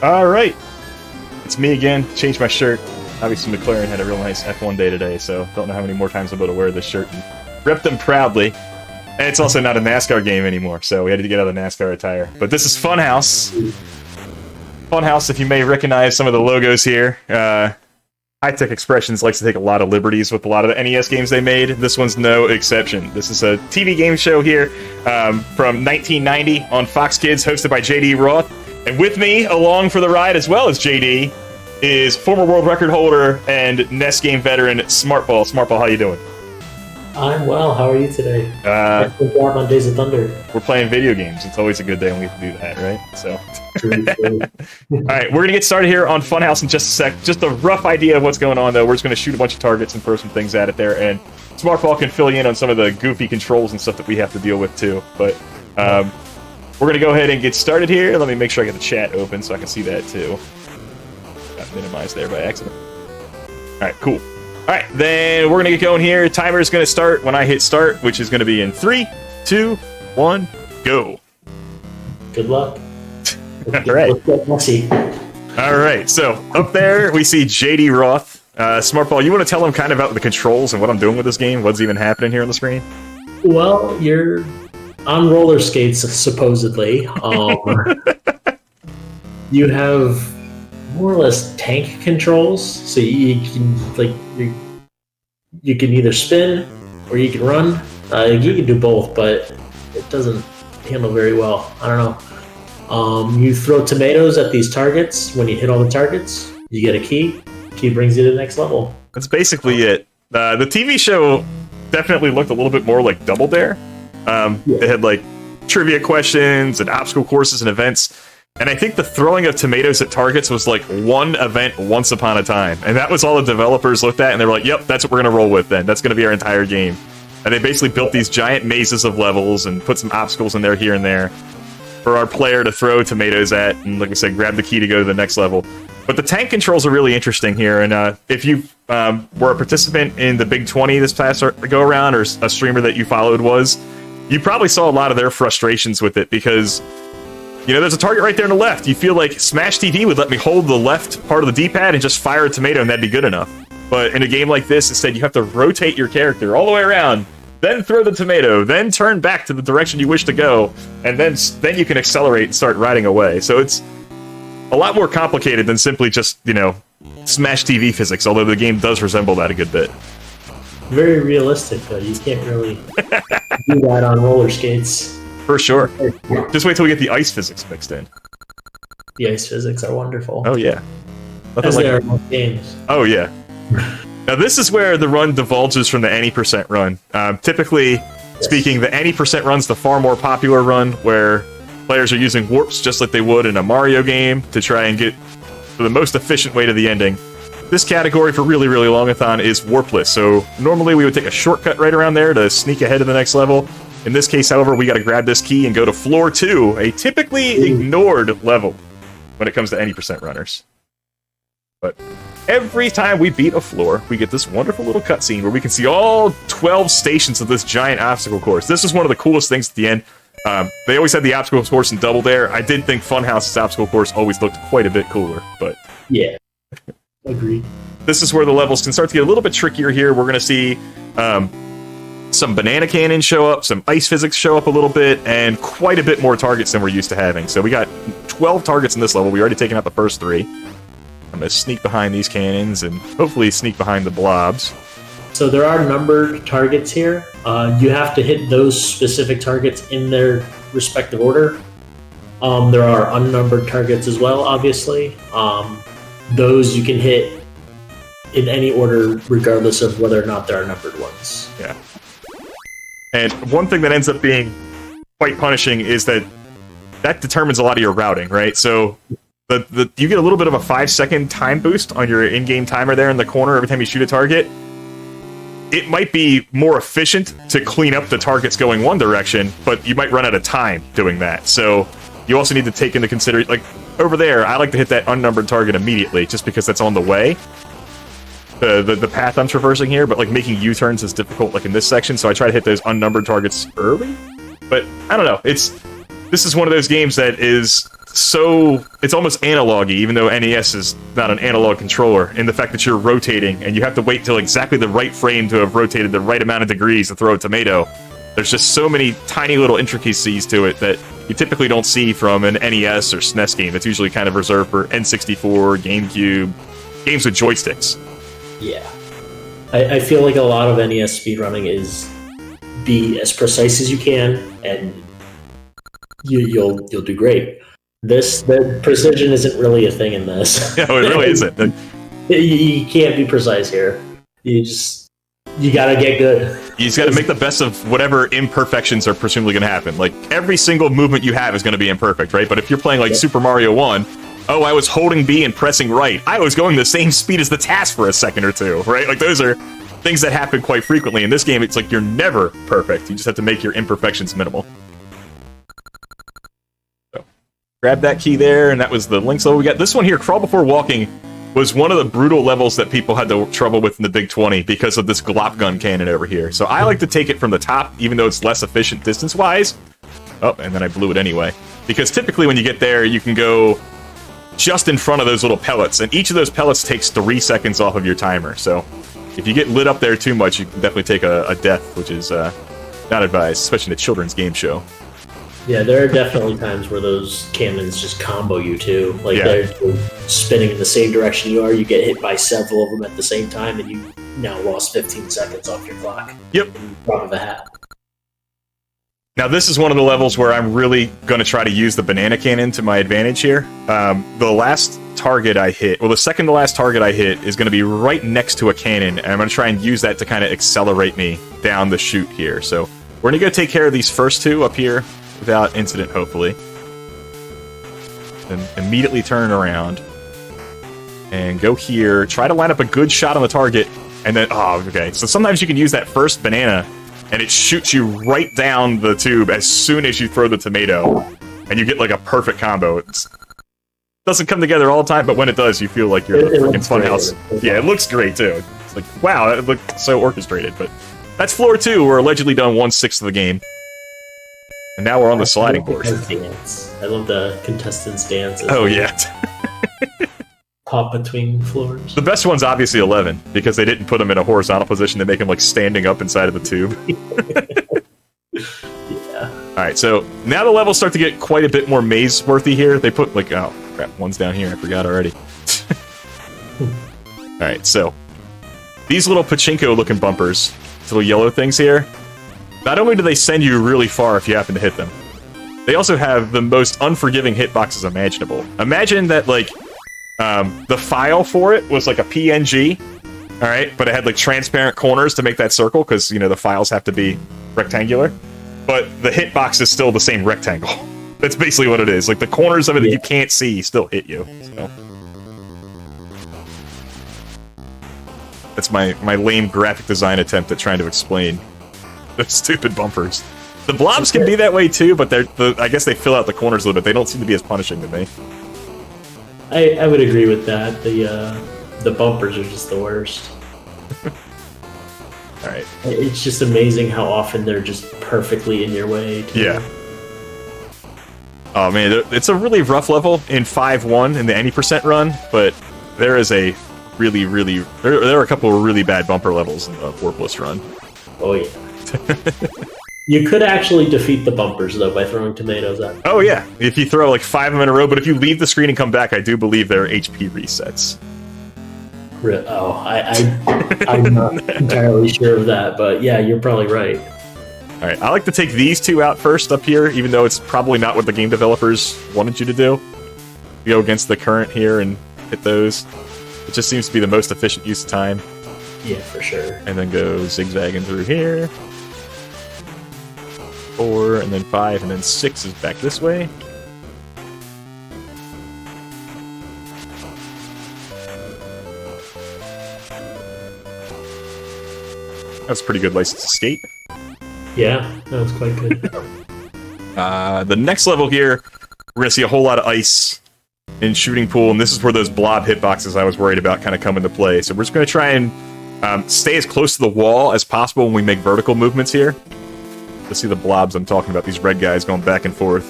All right, it's me again. Changed my shirt. Obviously, McLaren had a real nice F1 day today, so don't know how many more times I'm able to wear this shirt and rep them proudly. And it's also not a NASCAR game anymore, so we had to get out of the NASCAR attire. But this is Funhouse. Funhouse, if you may recognize some of the logos here. High-Tech Expressions likes to take a lot of liberties with a lot of the NES games they made. This one's no exception. This is a TV game show here from 1990 on Fox Kids, hosted by J.D. Roth. And with me, along for the ride as well as J.D., is former world record holder and NES game veteran Smartball. Smartball, how you doing? I'm well. How are you today? Good job on Days of Thunder. We're playing video games. It's always a good day when we can do that, right? So, all right, we're gonna get started here on Funhouse in just a sec. Just a rough idea of what's going on, though. We're just gonna shoot a bunch of targets and throw some things at it there, and Smartball can fill you in on some of the goofy controls and stuff that we have to deal with too. But we're gonna go ahead and get started here. Let me make sure I get the chat open so I can see that too. Got minimized there by accident. All right, cool. All right, then we're going to get going here. Timer is going to start when I hit start, which is going to be in 3, 2, 1, go. Good luck. All right. All right, so up there we see J.D. Roth. Smartball, you want to tell him kind of about the controls and what I'm doing with this game? What's even happening here on the screen? Well, you're on roller skates, supposedly. You have more or less tank controls, so you can you can either spin or you can run. You can do both, but it doesn't handle very well. I don't know. You throw tomatoes at these targets. When you hit all the targets, you get a key. Key brings you to the next level. That's basically it. The TV show definitely looked a little bit more like Double Dare. They had like trivia questions and obstacle courses and events. And I think the throwing of tomatoes at targets was like one event once upon a time. And that was all the developers looked at, and they were like, yep, that's what we're going to roll with then. That's going to be our entire game. And they basically built these giant mazes of levels and put some obstacles in there here and there for our player to throw tomatoes at, and like we said, grab the key to go to the next level. But the tank controls are really interesting here, and if you were a participant in the Big 20 this past go-around, or a streamer that you followed you probably saw a lot of their frustrations with it, because you know, there's a target right there on the left. You feel like Smash TV would let me hold the left part of the D-pad and just fire a tomato and that'd be good enough. But in a game like this, instead, you have to rotate your character all the way around, then throw the tomato, then turn back to the direction you wish to go, and then you can accelerate and start riding away. So it's a lot more complicated than simply just, you know, Smash TV physics, although the game does resemble that a good bit. Very realistic, though. You can't really do that on roller skates. For sure. Just wait till we get the ice physics mixed in. The ice physics are wonderful. Oh, yeah. As they are in most games. Oh, yeah. Now, this is where the run divulges from the any percent run. Typically speaking, the any percent run's the far more popular run, where players are using warps just like they would in a Mario game to try and get the most efficient way to the ending. This category for really, really longathon is warpless. So normally we would take a shortcut right around there to sneak ahead to the next level. In this case, however, we got to grab this key and go to floor 2, a typically ignored level when it comes to any percent runners. But every time we beat a floor, we get this wonderful little cutscene where we can see all 12 stations of this giant obstacle course. This is one of the coolest things at the end. They always had the obstacle course in Double Dare. I did think Funhouse's obstacle course always looked quite a bit cooler, but yeah, agreed. This is where the levels can start to get a little bit trickier here. We're going to see some banana cannons show up, some ice physics show up a little bit, and quite a bit more targets than we're used to having. So we got 12 targets in this level. We already taken out the first 3. I'm going to sneak behind these cannons and hopefully sneak behind the blobs. So there are numbered targets here. You have to hit those specific targets in their respective order. There are unnumbered targets as well, obviously. Those you can hit in any order regardless of whether or not there are numbered ones. Yeah. And one thing that ends up being quite punishing is that determines a lot of your routing, right? So you get a little bit of a 5-second time boost on your in-game timer there in the corner every time you shoot a target. It might be more efficient to clean up the targets going one direction, but you might run out of time doing that. So you also need to take into consideration, like over there, I like to hit that unnumbered target immediately just because that's on the way. The path I'm traversing here, but like making U-turns is difficult like in this section, so I try to hit those unnumbered targets early. But I don't know, this is one of those games that is it's almost analog-y, even though NES is not an analog controller, in the fact that you're rotating, and you have to wait till exactly the right frame to have rotated the right amount of degrees to throw a tomato. There's just so many tiny little intricacies to it that you typically don't see from an NES or SNES game. It's usually kind of reserved for N64, GameCube, games with joysticks. Yeah. I feel like a lot of NES speedrunning is be as precise as you can, and you'll do great. The precision isn't really a thing in this. No, it really isn't. You can't be precise here. You gotta get good. You just gotta make the best of whatever imperfections are presumably gonna happen. Like, every single movement you have is gonna be imperfect, right? But if you're playing like Super Mario 1, oh, I was holding B and pressing right. I was going the same speed as the task for a second or two, right? Like, those are things that happen quite frequently. In this game, it's like you're never perfect. You just have to make your imperfections minimal. So, grab that key there, and that was the Link's level. We got this one here, Crawl Before Walking, was one of the brutal levels that people had trouble with in the Big 20 because of this glop gun cannon over here. So I like to take it from the top, even though it's less efficient distance-wise. Oh, and then I blew it anyway. Because typically when you get there, you can go just in front of those little pellets, and each of those pellets takes 3 seconds off of your timer. So if you get lit up there too much, you can definitely take a death, which is not advised, especially in a children's game show. Yeah, there are definitely times where those cannons just combo you too. Like, they're spinning in the same direction you are, you get hit by several of them at the same time, and you now lost 15 seconds off your clock. Yep. Drop of a hat. Now, this is one of the levels where I'm really going to try to use the banana cannon to my advantage here. The last target I hit, well, the second to last target I hit is going to be right next to a cannon, and I'm going to try and use that to kind of accelerate me down the chute here. So we're going to go take care of these first two up here without incident, hopefully. Then immediately turn around and go here. Try to line up a good shot on the target, and then, oh, okay. So sometimes you can use that first banana, and it shoots you right down the tube as soon as you throw the tomato, and you get like a perfect combo. It doesn't come together all the time, but when it does, you feel like you're in a freaking funhouse. Yeah, it looks great too. It's like, wow, it looked so orchestrated. But that's floor 2. We're allegedly done 1/6 of the game. And now we're on the sliding course. I love the contestants' dance. Oh, yeah. Pop between floors. The best one's obviously 11, because they didn't put them in a horizontal position. They make them like standing up inside of the tube. Yeah. Alright, so now the levels start to get quite a bit more maze-worthy here. They put like, oh crap, one's down here, I forgot already. Alright, so these little pachinko-looking bumpers, these little yellow things here, not only do they send you really far if you happen to hit them, they also have the most unforgiving hitboxes imaginable. Imagine that, like, the file for it was like a PNG, alright, but it had like transparent corners to make that circle, because, you know, the files have to be rectangular, but the hitbox is still the same rectangle. That's basically what it is. Like, the corners of it that you can't see still hit you. So that's my lame graphic design attempt at trying to explain the stupid bumpers. The blobs can be that way too, but I guess they fill out the corners a little bit. They don't seem to be as punishing to me. I would agree with that. The bumpers are just the worst. Alright. It's just amazing how often they're just perfectly in your way. Yeah. Oh man, it's a really rough level in 5-1 in the any percent run, but there is a really, really... There are a couple of really bad bumper levels in the Warpless run. Oh yeah. You could actually defeat the bumpers, though, by throwing tomatoes at them. Oh, yeah. If you throw, like, 5 of them in a row, but if you leave the screen and come back, I do believe there are HP resets. Oh, I'm not entirely sure of that, but yeah, you're probably right. Alright, I like to take these two out first up here, even though it's probably not what the game developers wanted you to do. You go against the current here and hit those. It just seems to be the most efficient use of time. Yeah, for sure. And then go zigzagging through here. 4, and then 5, and then 6 is back this way. That's a pretty good license to skate. Yeah, that was quite good. The next level here, we're going to see a whole lot of ice in shooting pool, and this is where those blob hitboxes I was worried about kind of come into play. So we're just going to try and stay as close to the wall as possible when we make vertical movements here. To see the blobs I'm talking about, these red guys going back and forth.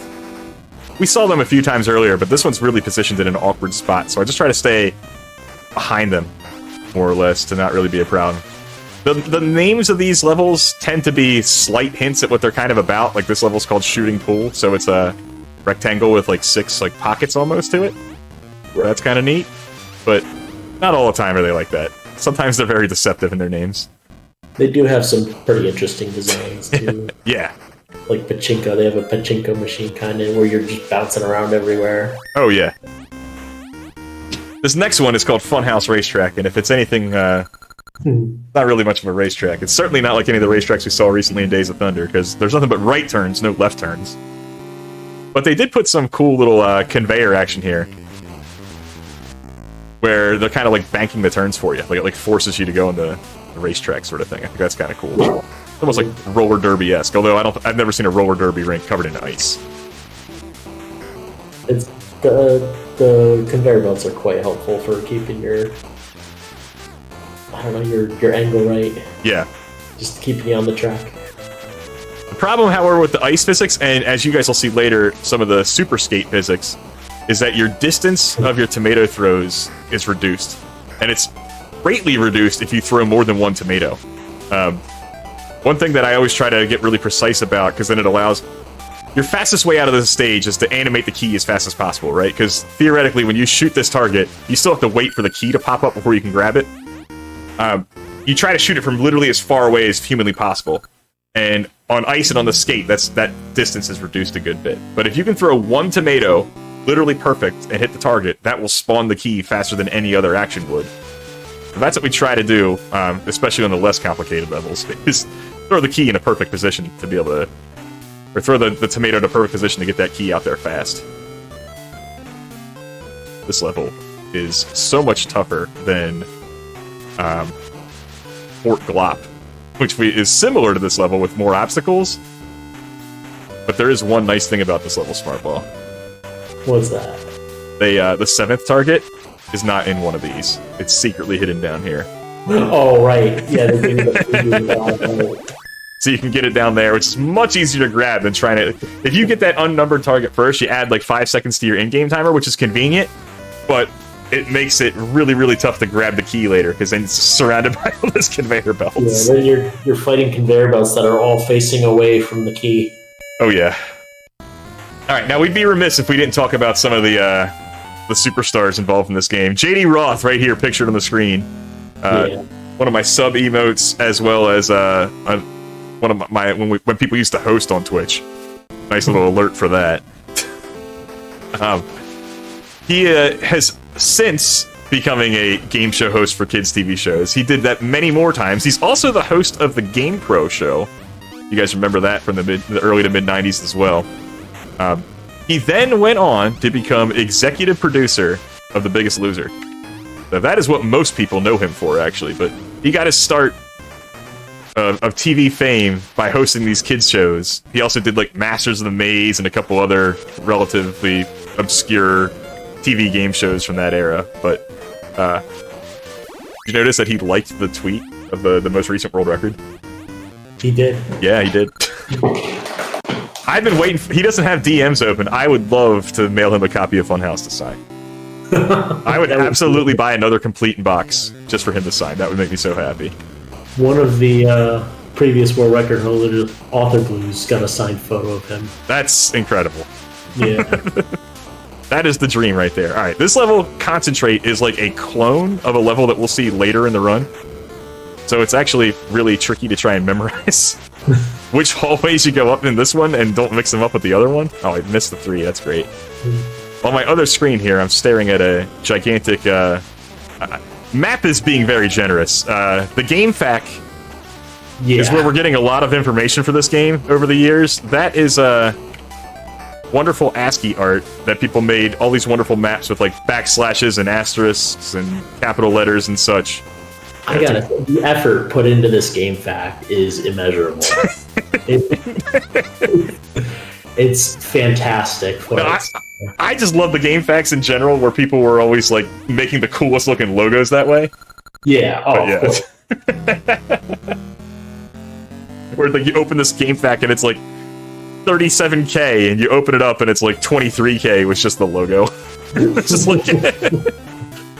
we saw them a few times earlier, but this one's really positioned in an awkward spot, so I just try to stay behind them, more or less, to not really be a problem. The names of these levels tend to be slight hints at what they're kind of about. Like, this level's called Shooting Pool, so it's a rectangle with, like, 6, like, pockets almost to it. That's kind of neat, but not all the time are they like that. Sometimes they're very deceptive in their names. They do have some pretty interesting designs, too. Yeah. Like pachinko, they have a pachinko machine kind of where you're just bouncing around everywhere. Oh, yeah. This next one is called Funhouse Racetrack, and if it's anything, not really much of a racetrack. It's certainly not like any of the racetracks we saw recently in Days of Thunder, because there's nothing but right turns, no left turns. But they did put some cool little conveyor action here, where they're kind of like banking the turns for you. Like, it like forces you to go into the racetrack sort of thing. I think that's kind of cool. It's almost like roller derby-esque, although I've never seen a roller derby rink covered in ice. It's the conveyor belts are quite helpful for keeping your, I don't know, your angle right. Yeah. Just keeping you on the track. The problem, however, with the ice physics, and as you guys will see later, some of the super skate physics, is that your distance of your tomato throws is reduced. And it's greatly reduced if you throw more than one tomato. One thing that I always try to get really precise about, because then it allows... Your fastest way out of the stage is to animate the key as fast as possible, right? Because theoretically, when you shoot this target, you still have to wait for the key to pop up before you can grab it. You try to shoot it from literally as far away as humanly possible. And on ice and on the skate, that distance is reduced a good bit. But if you can throw one tomato, literally perfect, and hit the target, that will spawn the key faster than any other action would. So that's what we try to do, especially on the less complicated levels, is throw the key in a perfect position to be able to... Or throw the tomato in a perfect position to get that key out there fast. This level is so much tougher than Fort Glop, which is similar to this level with more obstacles. But there is one nice thing about this level, Smartball. What's that? The 7th target is not in one of these. It's secretly hidden down here. Oh, right. Yeah, they're giving the So you can get it down there, which is much easier to grab than trying to... If you get that unnumbered target first, you add like 5 seconds to your in-game timer, which is convenient, but it makes it really, really tough to grab the key later, because then it's surrounded by all those conveyor belts. Yeah, then you're fighting conveyor belts that are all facing away from the key. Oh, yeah. Alright, now we'd be remiss if we didn't talk about some of the superstars involved in this game. JD Roth, right here, pictured on the screen. One of my sub-emotes, as well as one of my when people used to host on Twitch. Nice little alert for that. He has since becoming a game show host for kids' TV shows. He did that many more times. He's also the host of the Game Pro show. You guys remember that from the early to mid-90s as well. He then went on to become executive producer of The Biggest Loser. So that is what most people know him for, actually. But he got his start of TV fame by hosting these kids shows. He also did like Masters of the Maze and a couple other relatively obscure TV game shows from that era. But did you notice that he liked the tweet of the most recent world record? He did. Yeah, he did. I've been waiting. He doesn't have DMs open. I would love to mail him a copy of Funhouse to sign. I would absolutely buy another complete box just for him to sign. That would make me so happy. One of the previous world record holders, Author Blues, got a signed photo of him. That's incredible. Yeah. That is the dream right there. Alright, this level, Concentrate, is like a clone of a level that we'll see later in the run. So it's actually really tricky to try and memorize which hallways you go up in this one, and don't mix them up with the other one. Oh, I missed the 3, that's great. On my other screen here, I'm staring at a gigantic... map is being very generous. The Game Fac is where we're getting a lot of information for this game over the years. That is wonderful ASCII art that people made, all these wonderful maps with like backslashes and asterisks and capital letters and such. I gotta say, the effort put into this Game Fac is immeasurable. It's fantastic. No, I just love the Game Facts in general, where people were always like making the coolest looking logos that way. Yeah. Oh, yeah. Where like you open this Game Fac and it's like 37K, and you open it up and it's like 23K with just the logo. Just like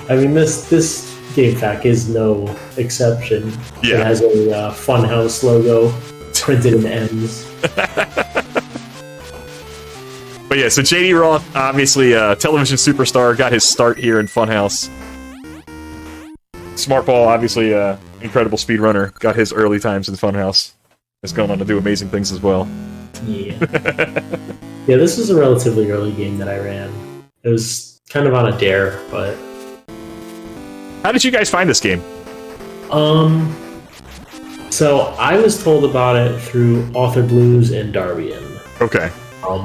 I mean, this game pack is no exception. Yeah. It has a Funhouse logo printed in M's. But yeah, so JD Roth, obviously a television superstar, got his start here in Funhouse. Smartball, obviously incredible speedrunner, got his early times in Funhouse. Has gone on to do amazing things as well. Yeah. Yeah, this was a relatively early game that I ran. It was kind of on a dare, but... How did you guys find this game? So I was told about it through Author Blues and Darbian. Okay.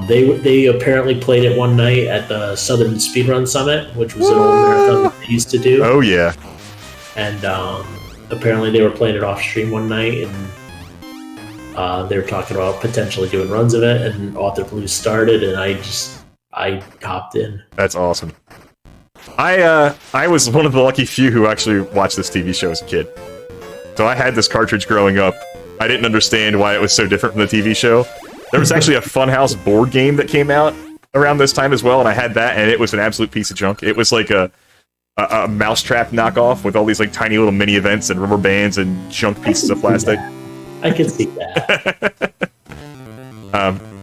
They apparently played it one night at the Southern Speedrun Summit, which was an old marathon that they used to do. Oh, yeah. And apparently they were playing it off stream one night, and they were talking about potentially doing runs of it, and Author Blues started, and I hopped in. That's awesome. I was one of the lucky few who actually watched this TV show as a kid. So I had this cartridge growing up. I didn't understand why it was so different from the TV show. There was actually a Funhouse board game that came out around this time as well, and I had that, and it was an absolute piece of junk. It was like a mousetrap knockoff with all these like tiny little mini events and rubber bands and junk pieces of plastic. I can see that.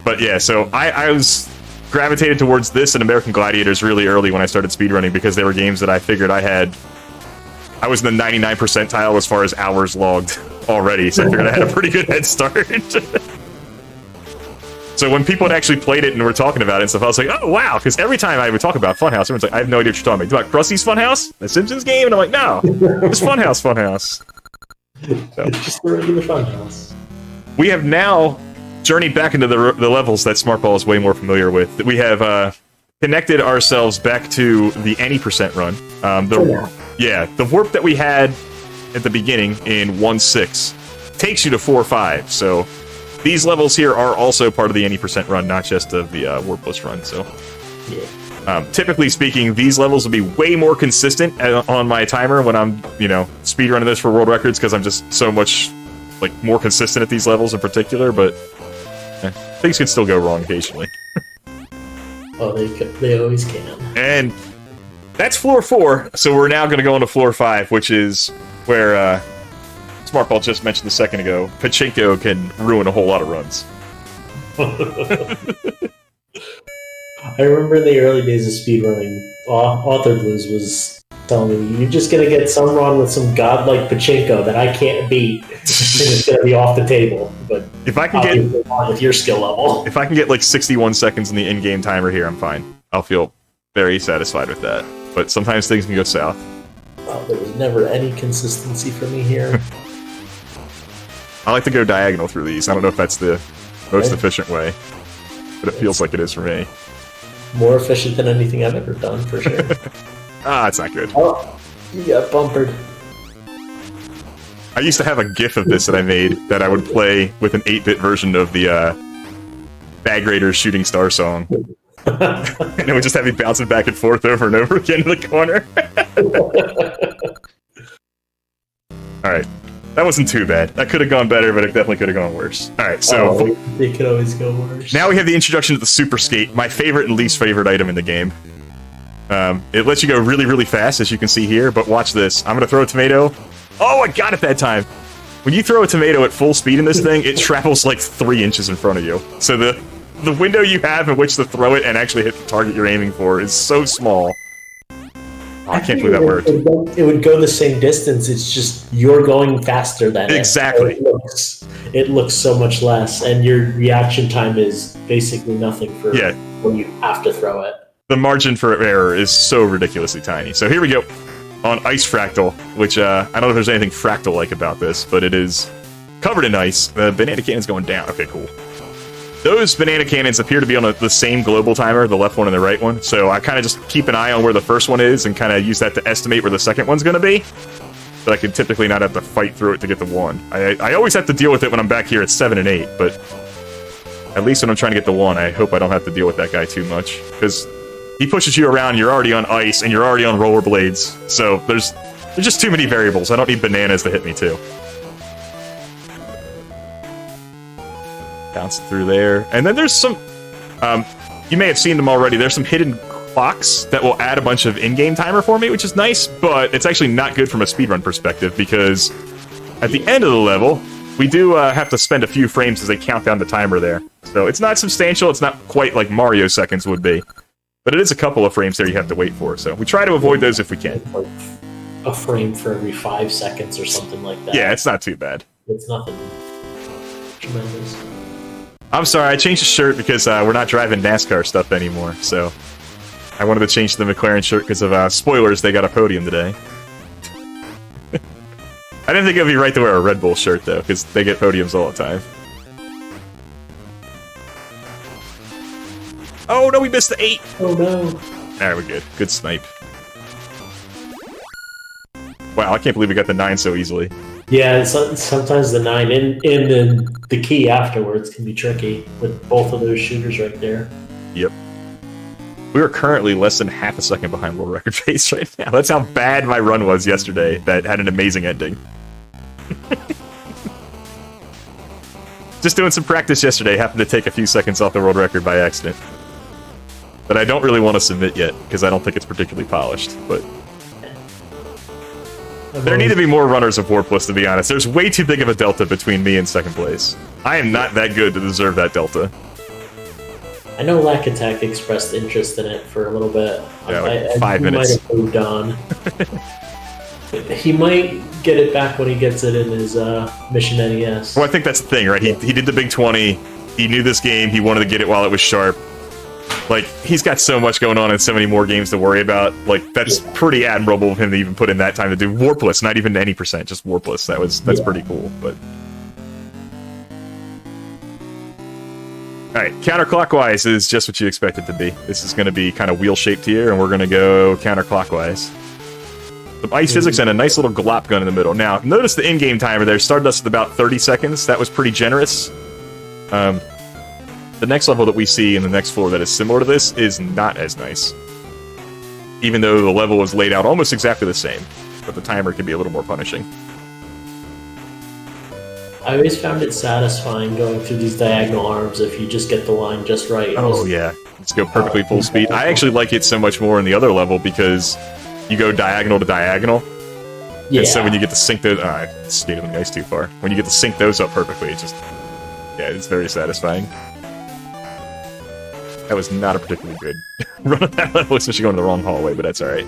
But yeah, so I was gravitated towards this and American Gladiators really early when I started speedrunning because they were games that I figured I was in the 99th percentile as far as hours logged already, so I figured I had a pretty good head start. So when people had actually played it and were talking about it and stuff, I was like, oh, wow, because every time I would talk about Funhouse, everyone's like, I have no idea what you're talking about. About Krusty's Funhouse? The Simpsons game? And I'm like, no, it's Funhouse. So, It's just the regular Funhouse. we have now journeyed back into the levels that Smartball is way more familiar with. We have connected ourselves back to the any percent run. The warp that we had at the beginning in 1.6 takes you to 4.5, so these levels here are also part of the any percent run, not just of the warpless run. So, Yeah. typically speaking, these levels will be way more consistent on my timer when I'm, speedrunning this for world records because I'm just so much more consistent at these levels in particular. But things can still go wrong occasionally. Oh, they always can. And that's floor 4. So we're now going to go into floor 5, which is where Smartball just mentioned a second ago. Pachinko can ruin a whole lot of runs. I remember in the early days of speedrunning, Author Blues was telling me, you're just going to get some run with some godlike Pachinko that I can't beat. And it's going to be off the table. But if I can get with your skill level. If I can get 61 seconds in the in-game timer here, I'm fine. I'll feel very satisfied with that. But sometimes things can go south. Oh, there was never any consistency for me here. I like to go diagonal through these. I don't know if that's the most efficient way, but it feels like it is for me. More efficient than anything I've ever done, for sure. It's not good. Oh, you got bumpered. I used to have a GIF of this that I made that I would play with an 8-bit version of the Bag Raiders Shooting Star song. And it would just have me bouncing back and forth over and over again in the corner. Alright. That wasn't too bad. That could have gone better, but it definitely could have gone worse. Alright, so... They could always go worse. Now we have the introduction to the Super Skate, my favorite and least favorite item in the game. It lets you go really, really fast, as you can see here, but watch this. I'm gonna throw a tomato. Oh, I got it that time! When you throw a tomato at full speed in this thing, it travels 3 inches in front of you. So the window you have in which to throw it and actually hit the target you're aiming for is so small. Oh, I can't believe that worked. It would go the same distance, it's just you're going faster than exactly. It looks so much less, and your reaction time is basically nothing for when you have to throw it. The margin for error is so ridiculously tiny. So here we go on Ice Fractal, which I don't know if there's anything fractal-like about this, but it is covered in ice. The banana cannon's going down. Okay, cool. Those banana cannons appear to be on the same global timer, the left one and the right one, so I kind of just keep an eye on where the first one is and kind of use that to estimate where the second one's going to be. But I can typically not have to fight through it to get the 1. I always have to deal with it when I'm back here at 7 and 8, but at least when I'm trying to get the 1, I hope I don't have to deal with that guy too much, because he pushes you around, you're already on ice, and you're already on rollerblades, so there's just too many variables. I don't need bananas to hit me, too. Bounce it through there. And then there's some... you may have seen them already. There's some hidden clocks that will add a bunch of in-game timer for me, which is nice, but it's actually not good from a speedrun perspective, because at the end of the level, we do have to spend a few frames as they count down the timer there. So it's not substantial, it's not quite like Mario seconds would be. But it is a couple of frames there you have to wait for, so we try to avoid those if we can. Like a frame for every 5 seconds or something like that. Yeah, it's not too bad. It's nothing tremendous. I'm sorry, I changed the shirt because we're not driving NASCAR stuff anymore, so I wanted to change the McLaren shirt because of spoilers, they got a podium today. I didn't think it would be right to wear a Red Bull shirt, though, because they get podiums all the time. Oh, no, we missed the 8! Oh, no. There we go. Good snipe. Wow, I can't believe we got the 9 so easily. Yeah, sometimes the 9 and then the key afterwards can be tricky with both of those shooters right there. Yep. We are currently less than half a second behind world record pace right now. That's how bad my run was yesterday. That had an amazing ending. Just doing some practice yesterday. Happened to take a few seconds off the world record by accident. But I don't really want to submit yet, because I don't think it's particularly polished. But there need to be more runners of Warplus, to be honest. There's way too big of a delta between me and second place. I am not that good to deserve that delta. I know Lack Attack expressed interest in it for a little bit. Yeah, like 5 minutes. He might have moved on. He might get it back when he gets it in his Mission NES. Well, I think that's the thing, right? He did the Big 20. He knew this game. He wanted to get it while it was sharp. Like, he's got so much going on and so many more games to worry about. Like, that's pretty admirable of him to even put in that time to do Warplus, not even any percent, just Warplus. That's pretty cool, but... Alright, counterclockwise is just what you expect it to be. This is going to be kind of wheel-shaped here, and we're going to go counterclockwise. Some ice physics and a nice little glop gun in the middle. Now, notice the in-game timer there started us at about 30 seconds. That was pretty generous. The next level that we see in the next floor that is similar to this is not as nice. Even though the level was laid out almost exactly the same. But the timer can be a little more punishing. I always found it satisfying going through these diagonal arms if you just get the line just right. Oh, yeah. Just go perfectly full speed. I actually like it so much more in the other level because you go diagonal to diagonal. Yeah. And so when you get to sync those... I skated on the ice too far. When you get to sync those up perfectly, it just... Yeah, it's very satisfying. That was not a particularly good run of that level, especially going the wrong hallway, but that's alright.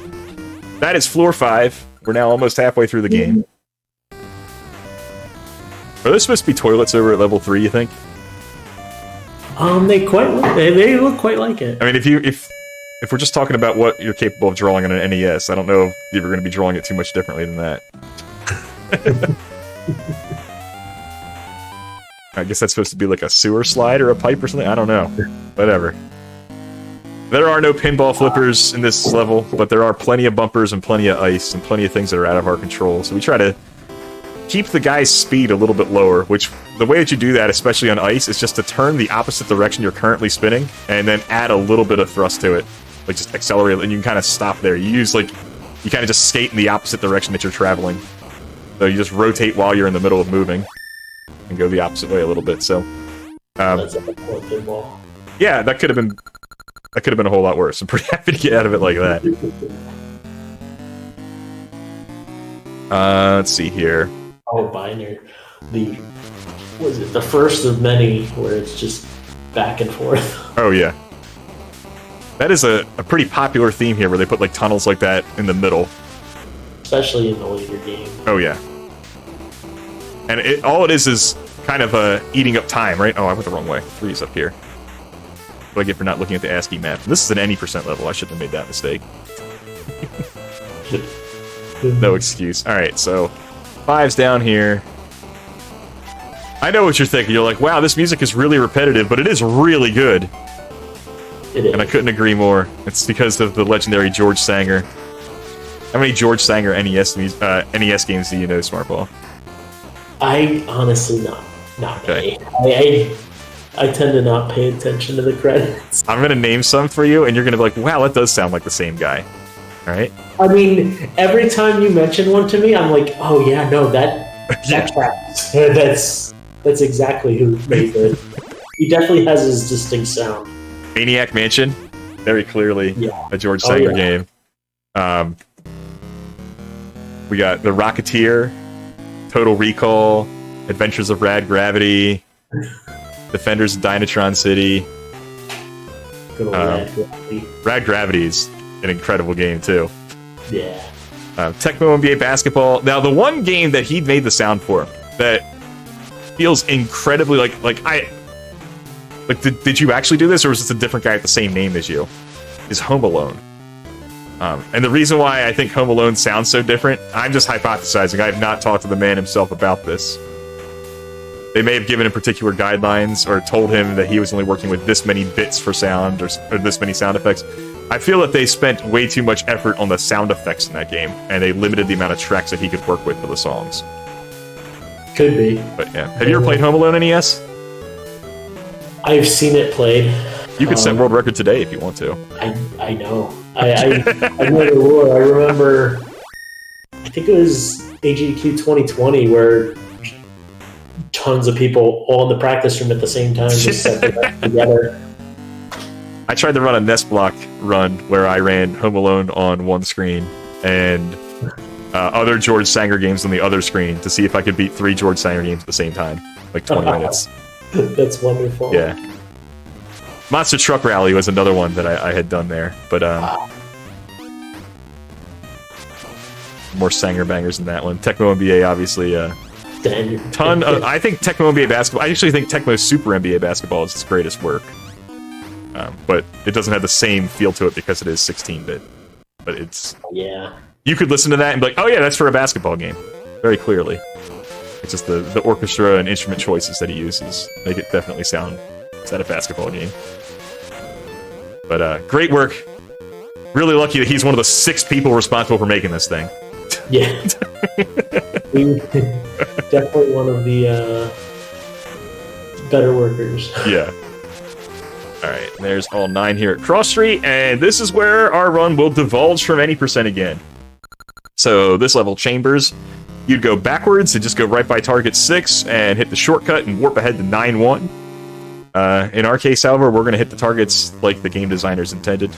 That is floor 5. We're now almost halfway through the game. Are there supposed to be toilets over at level 3, you think? They look quite like it. I mean, if we're just talking about what you're capable of drawing on an NES, I don't know if you're going to be drawing it too much differently than that. I guess that's supposed to be like a sewer slide or a pipe or something? I don't know. Whatever. There are no pinball flippers in this level, but there are plenty of bumpers and plenty of ice and plenty of things that are out of our control. So we try to keep the guy's speed a little bit lower, which the way that you do that, especially on ice, is just to turn the opposite direction you're currently spinning and then add a little bit of thrust to it. Like just accelerate it, and you can kind of stop there. You kind of just skate in the opposite direction that you're traveling. So you just rotate while you're in the middle of moving and go the opposite way a little bit. So, that's a pinball. Yeah, that could have been a whole lot worse. I'm pretty happy to get out of it like that. Let's see here. Oh, binary. The first of many where it's just back and forth. Oh yeah. That is a pretty popular theme here where they put like tunnels like that in the middle. Especially in the later game. Oh yeah. And all it is kind of eating up time, right? Oh, I went the wrong way. 3 is up here. What do I get for not looking at the ASCII map? This is an any percent level. I shouldn't have made that mistake. No excuse. Alright, so 5's down here. I know what you're thinking. You're like, wow, this music is really repetitive, but it is really good. It is. And I couldn't agree more. It's because of the legendary George Sanger. How many George Sanger NES games do you know, Smartball? I honestly not okay. Many. I tend to not pay attention to the credits. I'm gonna name some for you, and you're gonna be like, wow, that does sound like the same guy. Alright? I mean, every time you mention one to me, I'm like, oh yeah, no, that tracks. That's exactly who made it. he definitely has his distinct sound. Maniac Mansion, very clearly a George Sanger game. We got The Rocketeer, Total Recall, Adventures of Rad Gravity, Defenders of Dynatron City. Good old Rad Gravity. Rad Gravity is an incredible game too. Yeah. Tecmo NBA Basketball. Now, the one game that he made the sound for that feels incredibly did you actually do this, or was this a different guy with the same name as you? Is Home Alone. And the reason why I think Home Alone sounds so different, I'm just hypothesizing. I have not talked to the man himself about this. They may have given him particular guidelines or told him that he was only working with this many bits for sound or this many sound effects. I feel that they spent way too much effort on the sound effects in that game, and they limited the amount of tracks that he could work with for the songs. Could be. But yeah. Have you ever played Home Alone NES? I've seen it played. You could set world record today if you want to. I know. I know the lore. I remember, I think it was AGDQ 2020 where tons of people all in the practice room at the same time just set it together. I tried to run a NES block run where I ran Home Alone on one screen and other George Sanger games on the other screen to see if I could beat 3 George Sanger games at the same time. Like 20 minutes. That's wonderful. Yeah. Monster Truck Rally was another one that I had done there, but more Sanger bangers than that one. Tecmo NBA, obviously, ton of. I think Tecmo NBA Basketball. I actually think Tecmo Super NBA Basketball is its greatest work, but it doesn't have the same feel to it because it is 16-bit. But it's you could listen to that and be like, oh yeah, that's for a basketball game, very clearly. It's just the orchestra and instrument choices that he uses make it definitely sound like a basketball game. But great work. Really lucky that he's one of the 6 people responsible for making this thing. Yeah. Definitely one of the better workers. Yeah. Alright, there's all 9 here at Cross Street, and this is where our run will divulge from any percent again. So this level, Chambers, you'd go backwards and just go right by target 6 and hit the shortcut and warp ahead to 9-1. In our case, however, we're going to hit the targets like the game designers intended.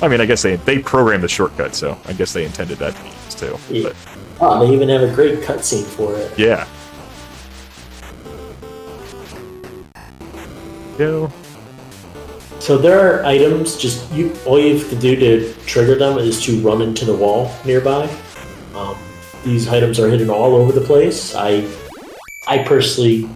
I mean, I guess they programmed the shortcut, so I guess they intended that to be used too. Yeah. But, oh, they even have a great cutscene for it. Yeah. Go. So there are items, all you have to do to trigger them is to run into the wall nearby. These items are hidden all over the place. I personally,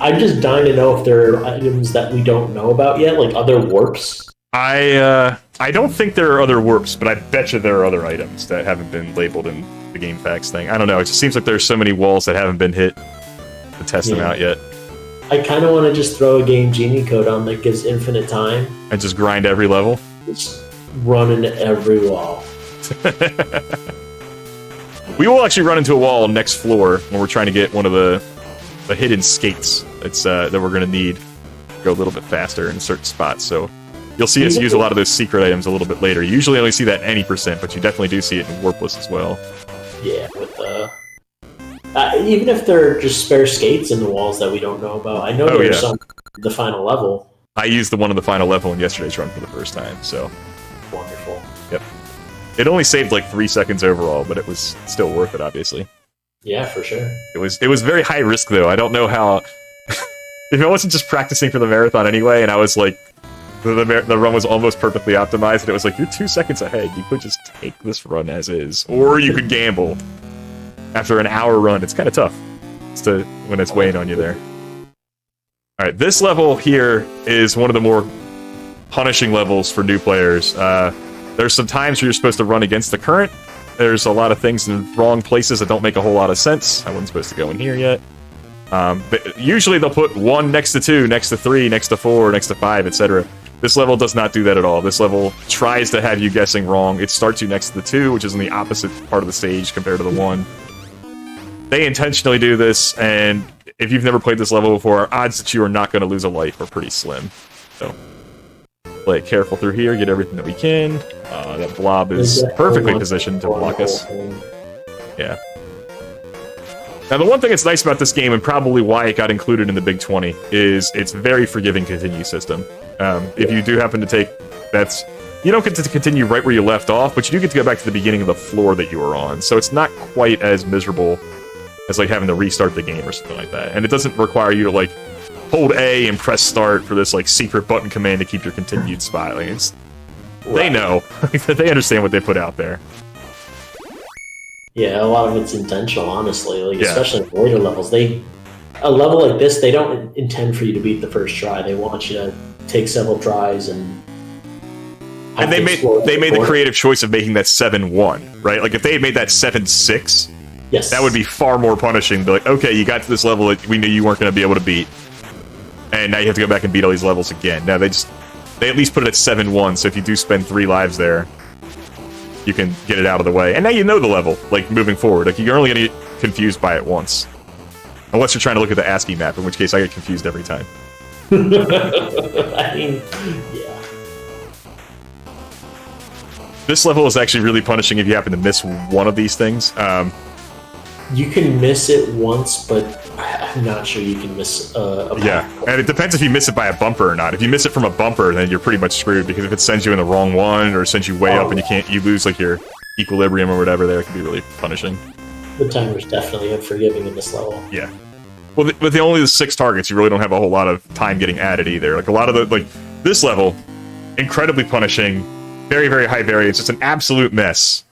I'm just dying to know if there are items that we don't know about yet, like other warps. I don't think there are other warps, but I bet you there are other items that haven't been labeled in the game facts thing. I don't know. It just seems like there's so many walls that haven't been hit to test them out yet. I kind of want to just throw a game genie code on that gives infinite time. And just grind every level? Just run into every wall. We will actually run into a wall next floor when we're trying to get one of the hidden skates that we're going to need to go a little bit faster in certain spots. So you'll see us use a lot of those secret items a little bit later. You usually only see that in any percent, but you definitely do see it in Warpless as well. Yeah, with even if there are just spare skates in the walls that we don't know about. I know there's some in the final level. I used the one in the final level in yesterday's run for the first time, so... Wonderful. Yep. It only saved like 3 seconds overall, but it was still worth it, obviously. Yeah, for sure. It was very high risk, though. I don't know how... If I wasn't just practicing for the marathon anyway, and I was like... The run was almost perfectly optimized, and it was like, you're 2 seconds ahead. You could just take this run as is. Or you could gamble. After an hour run, it's kind of tough when it's weighing on you there. Alright, this level here is one of the more punishing levels for new players. There's some times where you're supposed to run against the current. There's a lot of things in wrong places that don't make a whole lot of sense. I wasn't supposed to go in here yet. But usually they'll put 1 next to 2, next to 3, next to 4, next to 5, etc. This level does not do that at all. This level tries to have you guessing wrong. It starts you next to the 2, which is in the opposite part of the stage compared to the 1. They intentionally do this, and if you've never played this level before, odds that you are not going to lose a life are pretty slim. So, play it careful through here, get everything that we can. That blob is perfectly positioned to block us. Yeah. Now, the one thing that's nice about this game, and probably why it got included in the Big 20, is it's very forgiving continue system. If you do happen to take... You don't get to continue right where you left off, but you do get to go back to the beginning of the floor that you were on. So it's not quite as miserable as, like, having to restart the game or something like that. And it doesn't require you to, like, hold A and press start for this, like, secret button command to keep your continued spot. Like, they know. They understand what they put out there. Yeah, a lot of it's intentional, honestly. Like, especially in later levels. A level like this, they don't intend for you to beat the first try. They want you to take several tries and they made the creative choice of making that 7-1, right? Like, if they had made that 7-6, yes, that would be far more punishing. Be like, okay, you got to this level that we knew you weren't going to be able to beat, and now you have to go back and beat all these levels again. Now, they at least put it at 7-1, so if you do spend 3 lives there, you can get it out of the way. And now you know the level, like, moving forward. Like, you're only going to get confused by it once. Unless you're trying to look at the ASCII map, in which case I get confused every time. I mean, yeah. This level is actually really punishing if you happen to miss one of these things. You can miss it once, but I'm not sure you can miss a yeah, and it depends if you miss it by a bumper or not. If you miss it from a bumper, then you're pretty much screwed, because if it sends you in the wrong one, or sends you way up and you lose, like, your equilibrium or whatever there, it can be really punishing. The timer's definitely unforgiving in this level. Yeah. Well, with only the 6 targets, you really don't have a whole lot of time getting added either. Like, a lot of the, like, this level, incredibly punishing, very, very high variance. It's an absolute mess.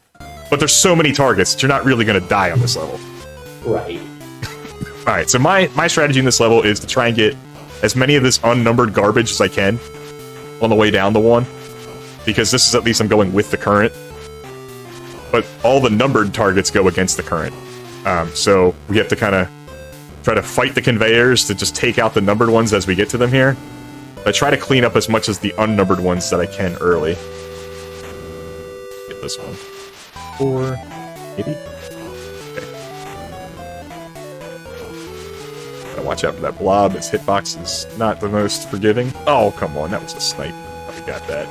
But there's so many targets that you're not really going to die on this level. Right. Alright, so my strategy in this level is to try and get as many of this unnumbered garbage as I can on the way down the one. Because this is at least I'm going with the current. But all the numbered targets go against the current. So we have to kind of try to fight the conveyors to just take out the numbered ones as we get to them here. I try to clean up as much as the unnumbered ones that I can early. Get this one. 4, maybe? Okay. Gotta watch out for that blob. Its hitbox is not the most forgiving. Oh, come on, that was a snipe. I got that.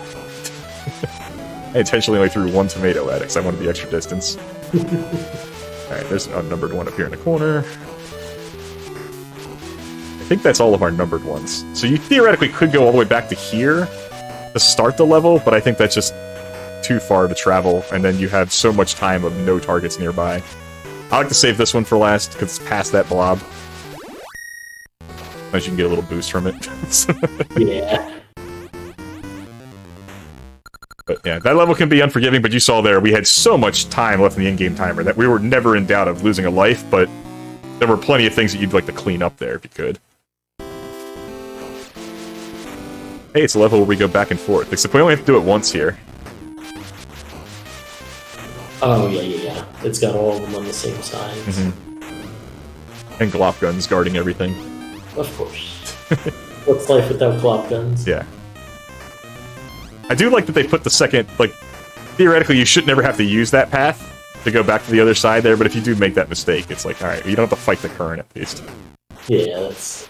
I intentionally only threw 1 tomato at it because I wanted the extra distance. Alright, there's an unnumbered one up here in the corner. I think that's all of our numbered ones. So you theoretically could go all the way back to here to start the level, but I think that's just too far to travel, and then you have so much time of no targets nearby. I like to save this one for last, because it's past that blob. As you can get a little boost from it. Yeah. But yeah, that level can be unforgiving, but you saw there, we had so much time left in the in-game timer that we were never in doubt of losing a life, but there were plenty of things that you'd like to clean up there if you could. Hey, it's a level where we go back and forth, except we only have to do it once here. Oh, yeah. It's got all of them on the same side. Mm-hmm. And glop guns guarding everything. Of course. What's life without glop guns? Yeah. I do like that they put the second, like, theoretically you should never have to use that path to go back to the other side there, but if you do make that mistake, it's like, alright, you don't have to fight the current at least. Yeah, that's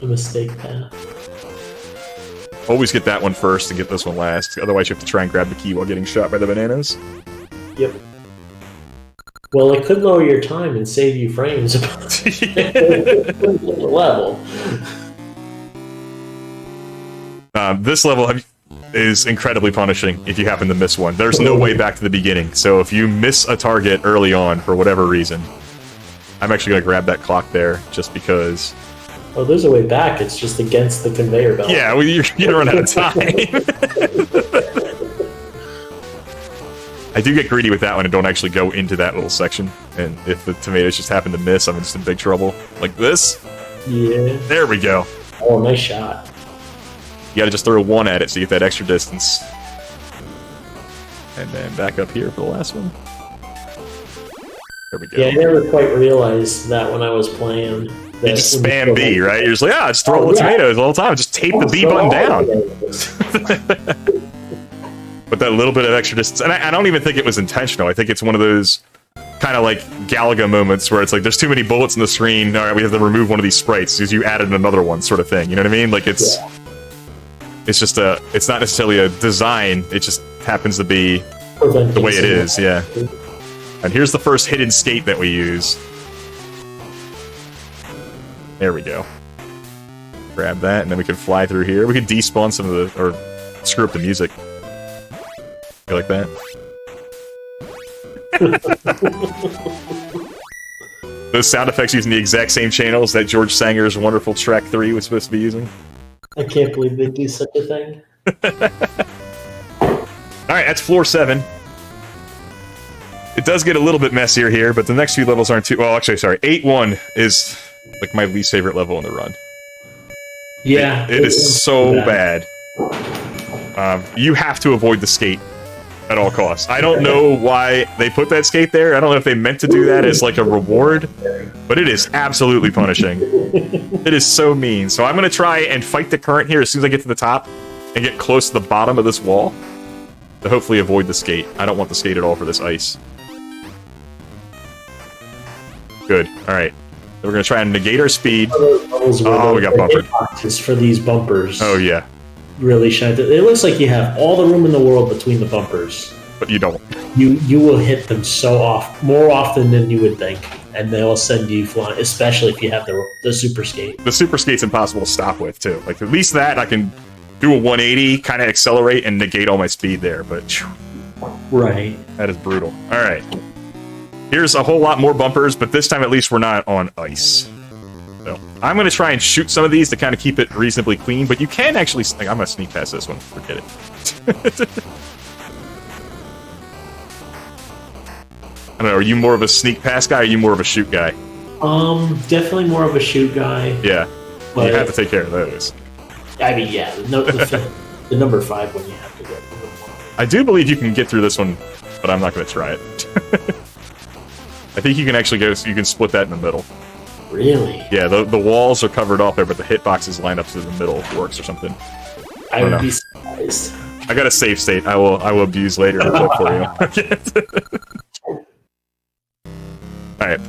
a mistake path. Always get that one first and get this one last, otherwise you have to try and grab the key while getting shot by the bananas. Yep. Well, it could lower your time and save you frames about the level. This level is incredibly punishing if you happen to miss one. There's no way back to the beginning, so if you miss a target early on for whatever reason, I'm actually going to grab that clock there just because... Oh, there's a way back. It's just against the conveyor belt. Yeah, well, you're going to run out of time. I do get greedy with that one and don't actually go into that little section. And if the tomatoes just happen to miss, I'm just in big trouble. Like this. Yeah. There we go. Oh, nice shot. You gotta just throw 1 at it so you get that extra distance. And then back up here for the last one. There we go. Yeah, I never quite realized that when I was playing. You just spam B, right? You're just like, just throw all the tomatoes all the time. Just tape the B button down. But that little bit of extra distance, and I don't even think it was intentional. I think it's one of those kind of like Galaga moments where it's like, there's too many bullets in the screen. All right, we have to remove one of these sprites because you added another one, sort of thing. You know what I mean? Like it's just it's not necessarily a design. It just happens to be the way it is. Yeah. And here's the first hidden skate that we use. There we go. Grab that, and then we can fly through here. We can despawn some of the... or screw up the music. You like that? Those sound effects using the exact same channels that George Sanger's wonderful Track 3 was supposed to be using. I can't believe they do such a thing. Alright, that's floor 7. It does get a little bit messier here, but the next few levels aren't too... well, actually, sorry. 8-1 is, like, my least favorite level in the run. Yeah. It is so bad. You have to avoid the skate at all costs. I don't know why they put that skate there. I don't know if they meant to do that as, like, a reward, but it is absolutely punishing. It is so mean. So I'm going to try and fight the current here as soon as I get to the top and get close to the bottom of this wall to hopefully avoid the skate. I don't want the skate at all for this ice. Good. Alright. We're going to try and negate our speed. Oh, we got bumpered. Boxes for these bumpers. Oh, yeah. Really shine. It looks like you have all the room in the world between the bumpers. But you don't. You will hit them more often than you would think, and they'll send you flying, especially if you have the super skate. The super skate's impossible to stop with, too. Like, at least that, I can do a 180, kind of accelerate, and negate all my speed there, but... right. That is brutal. Alright. Here's a whole lot more bumpers, but this time at least we're not on ice. So, I'm going to try and shoot some of these to kind of keep it reasonably clean, but you can actually... like, I'm going to sneak past this one. Forget it. I don't know, are you more of a sneak pass guy, or are you more of a shoot guy? Definitely more of a shoot guy. Yeah. But, you have to take care of those. I mean, yeah, the number 5 one you have to go. I do believe you can get through this one, but I'm not going to try it. I think you can actually go, so you can split that in the middle. Really? Yeah, the walls are covered off there, but the hitboxes line up so the middle works or something. I would be surprised. I got a save state. I will abuse later to look for you. Alright.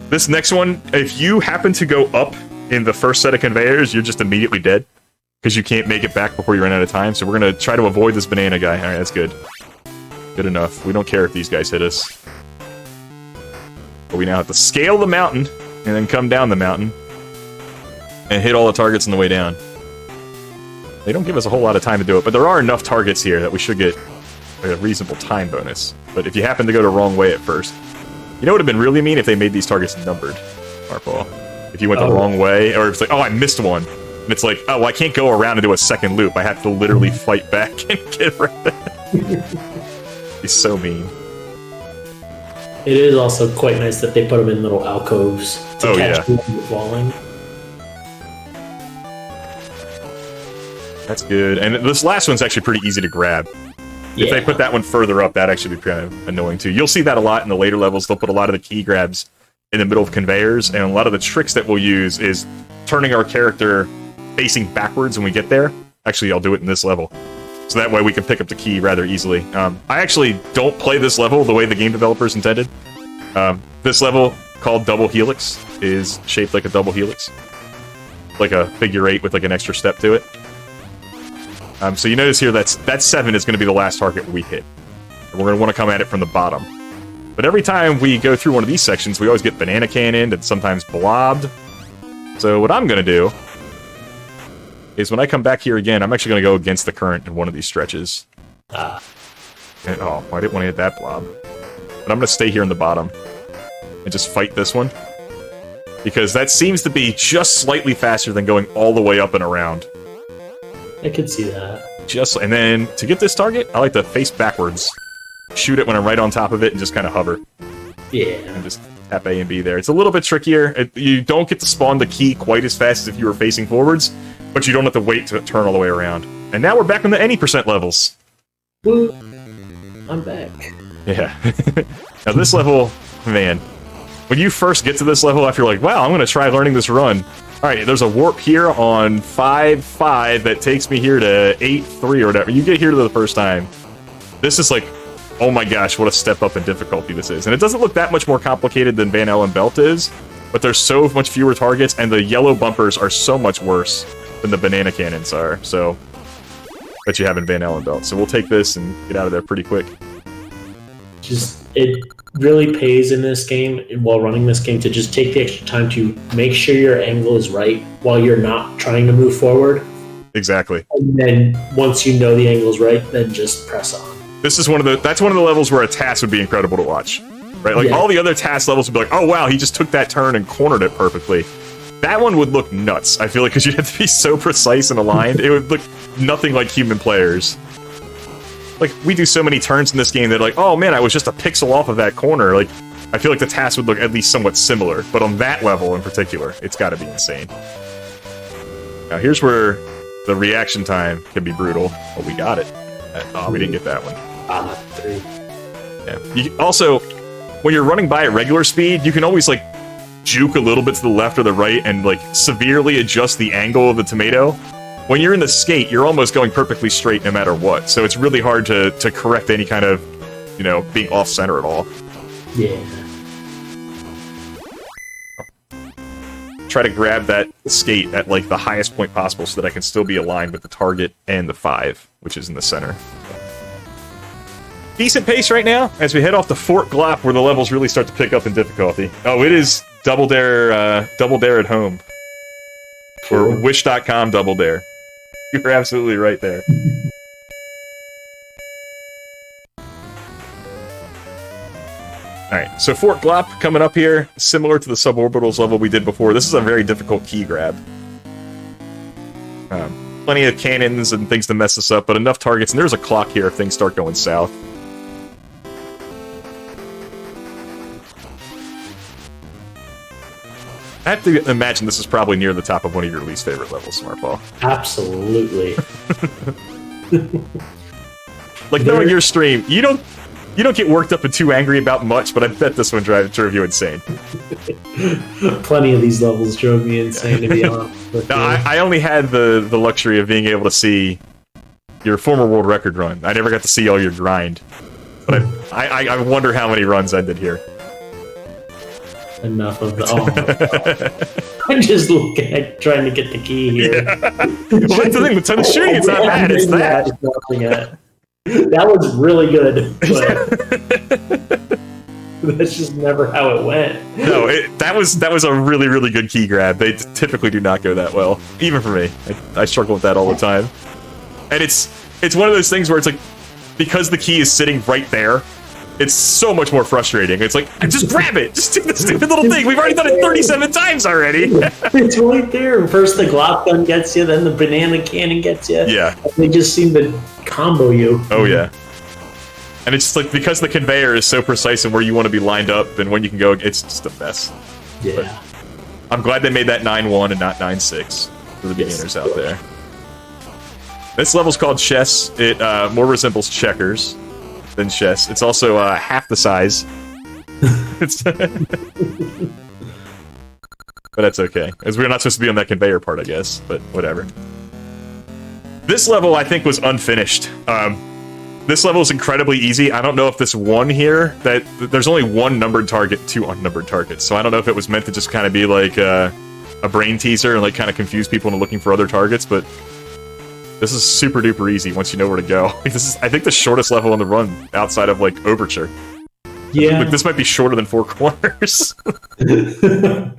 This next one, if you happen to go up in the first set of conveyors, you're just immediately dead. Because you can't make it back before you run out of time, so we're going to try to avoid this banana guy. Alright, that's good. Good enough. We don't care if these guys hit us. But we now have to scale the mountain, and then come down the mountain, and hit all the targets on the way down. They don't give us a whole lot of time to do it, but there are enough targets here that we should get a reasonable time bonus. But if you happen to go the wrong way at first... You know what would have been really mean if they made these targets numbered, Marpaw. If you went the wrong way, or if it's like, oh, I missed one. And it's like, oh, well, I can't go around and do a second loop. I have to literally fight back and get rid of it. He's so mean. It is also quite nice that they put them in little alcoves to catch people falling. That's good. And this last one's actually pretty easy to grab. If they put that one further up, that'd actually be kind of annoying too. You'll see that a lot in the later levels. They'll put a lot of the key grabs in the middle of conveyors, and a lot of the tricks that we'll use is turning our character facing backwards when we get there. Actually, I'll do it in this level. So that way we can pick up the key rather easily. I actually don't play this level the way the game developers intended. This level, called Double Helix, is shaped like a double helix. Like a figure 8 with like an extra step to it. So you notice here that 7 is going to be the last target we hit. And we're going to want to come at it from the bottom. But every time we go through one of these sections, we always get banana cannoned and sometimes blobbed. So what I'm going to do is when I come back here again, I'm actually going to go against the current in one of these stretches. And, oh, I didn't want to hit that blob. But I'm going to stay here in the bottom and just fight this one. Because that seems to be just slightly faster than going all the way up and around. I can see that. And then, to get this target, I like to face backwards. Shoot it when I'm right on top of it and just kind of hover. Yeah. And just tap A and B there. It's a little bit trickier. You don't get to spawn the key quite as fast as if you were facing forwards, but you don't have to wait to turn all the way around. And now we're back on the any percent levels. Woo. I'm back. Yeah. Now this level, man, when you first get to this level, after you're like, wow, I'm going to try learning this run. Alright, there's a warp here on 5-5 that takes me here to 8-3 or whatever. You get here to the first time. This is like, oh my gosh, what a step up in difficulty this is. And it doesn't look that much more complicated than Van Allen Belt is, but there's so much fewer targets, and the yellow bumpers are so much worse than the banana cannons are, so... that you have in Van Allen Belt. So we'll take this and get out of there pretty quick. Just it really pays in this game while running this game to just take the extra time to make sure your angle is right while you're not trying to move forward. Exactly. And then once you know the angle is right, then just press on. This is that's one of the levels where a task would be incredible to watch, right? Like all the other task levels would be like, oh wow, he just took that turn and cornered it perfectly. That one would look nuts. I feel like because you'd have to be so precise and aligned, it would look nothing like human players. Like we do so many turns in this game that like, oh man, I was just a pixel off of that corner. Like I feel like the task would look at least somewhat similar, but on that level in particular, it's got to be insane. Now here's where the reaction time can be brutal. Oh, we got it. Oh, we didn't get that one. 3. Yeah. You also, when you're running by at regular speed, you can always like juke a little bit to the left or the right and like severely adjust the angle of the tomato. When you're in the skate, you're almost going perfectly straight no matter what. So it's really hard to correct any kind of, you know, being off center at all. Yeah. Try to grab that skate at like the highest point possible so that I can still be aligned with the target and the 5, which is in the center. Decent pace right now as we head off to Fort Glop where the levels really start to pick up in difficulty. Oh, it is Double Dare at home. Or Wish.com Double Dare. You're absolutely right there. Alright, so Fort Glop coming up here, similar to the suborbitals level we did before. This is a very difficult key grab. Plenty of cannons and things to mess us up, but enough targets, and there's a clock here if things start going south. I have to imagine this is probably near the top of one of your least favorite levels, Smartball. Absolutely. Like, knowing your stream, you don't get worked up and too angry about much, but I bet this one drove you insane. Plenty of these levels drove me insane, to be honest. No, I only had the luxury of being able to see your former world record run. I never got to see all your grind. But I wonder how many runs I did here. Enough of the... Oh, I'm just looking at trying to get the key here. Yeah. Well, that's the thing. With ton shooting, it's not bad. It's that. That was really good. But that's just never how it went. No, that was a really, really good key grab. They typically do not go that well. Even for me. I struggle with that all the time. And it's one of those things where it's like, because the key is sitting right there, it's so much more frustrating. It's like, just grab it! Just do the stupid little thing! We've already done it 37 times already! It's right there. First the Glock gun gets you, then the banana cannon gets you. Yeah. They just seem to combo you. Oh, yeah. And it's just like, because the conveyor is so precise and where you want to be lined up and when you can go, it's just a mess. Yeah. But I'm glad they made that 9-1 and not 9-6 for the beginners out there. This level's called chess. It more resembles checkers than chess. It's also half the size. But that's okay, as we're not supposed to be on that conveyor part, I guess, but whatever. This level, I think, was unfinished. This level is incredibly easy. I don't know if this one here, that there's only one numbered target, 2 unnumbered targets, so I don't know if it was meant to just kind of be like a brain teaser and like kind of confuse people into looking for other targets, but this is super duper easy once you know where to go. This is, I think, the shortest level on the run outside of like Overture. Yeah. Like, this might be shorter than 4 corners. And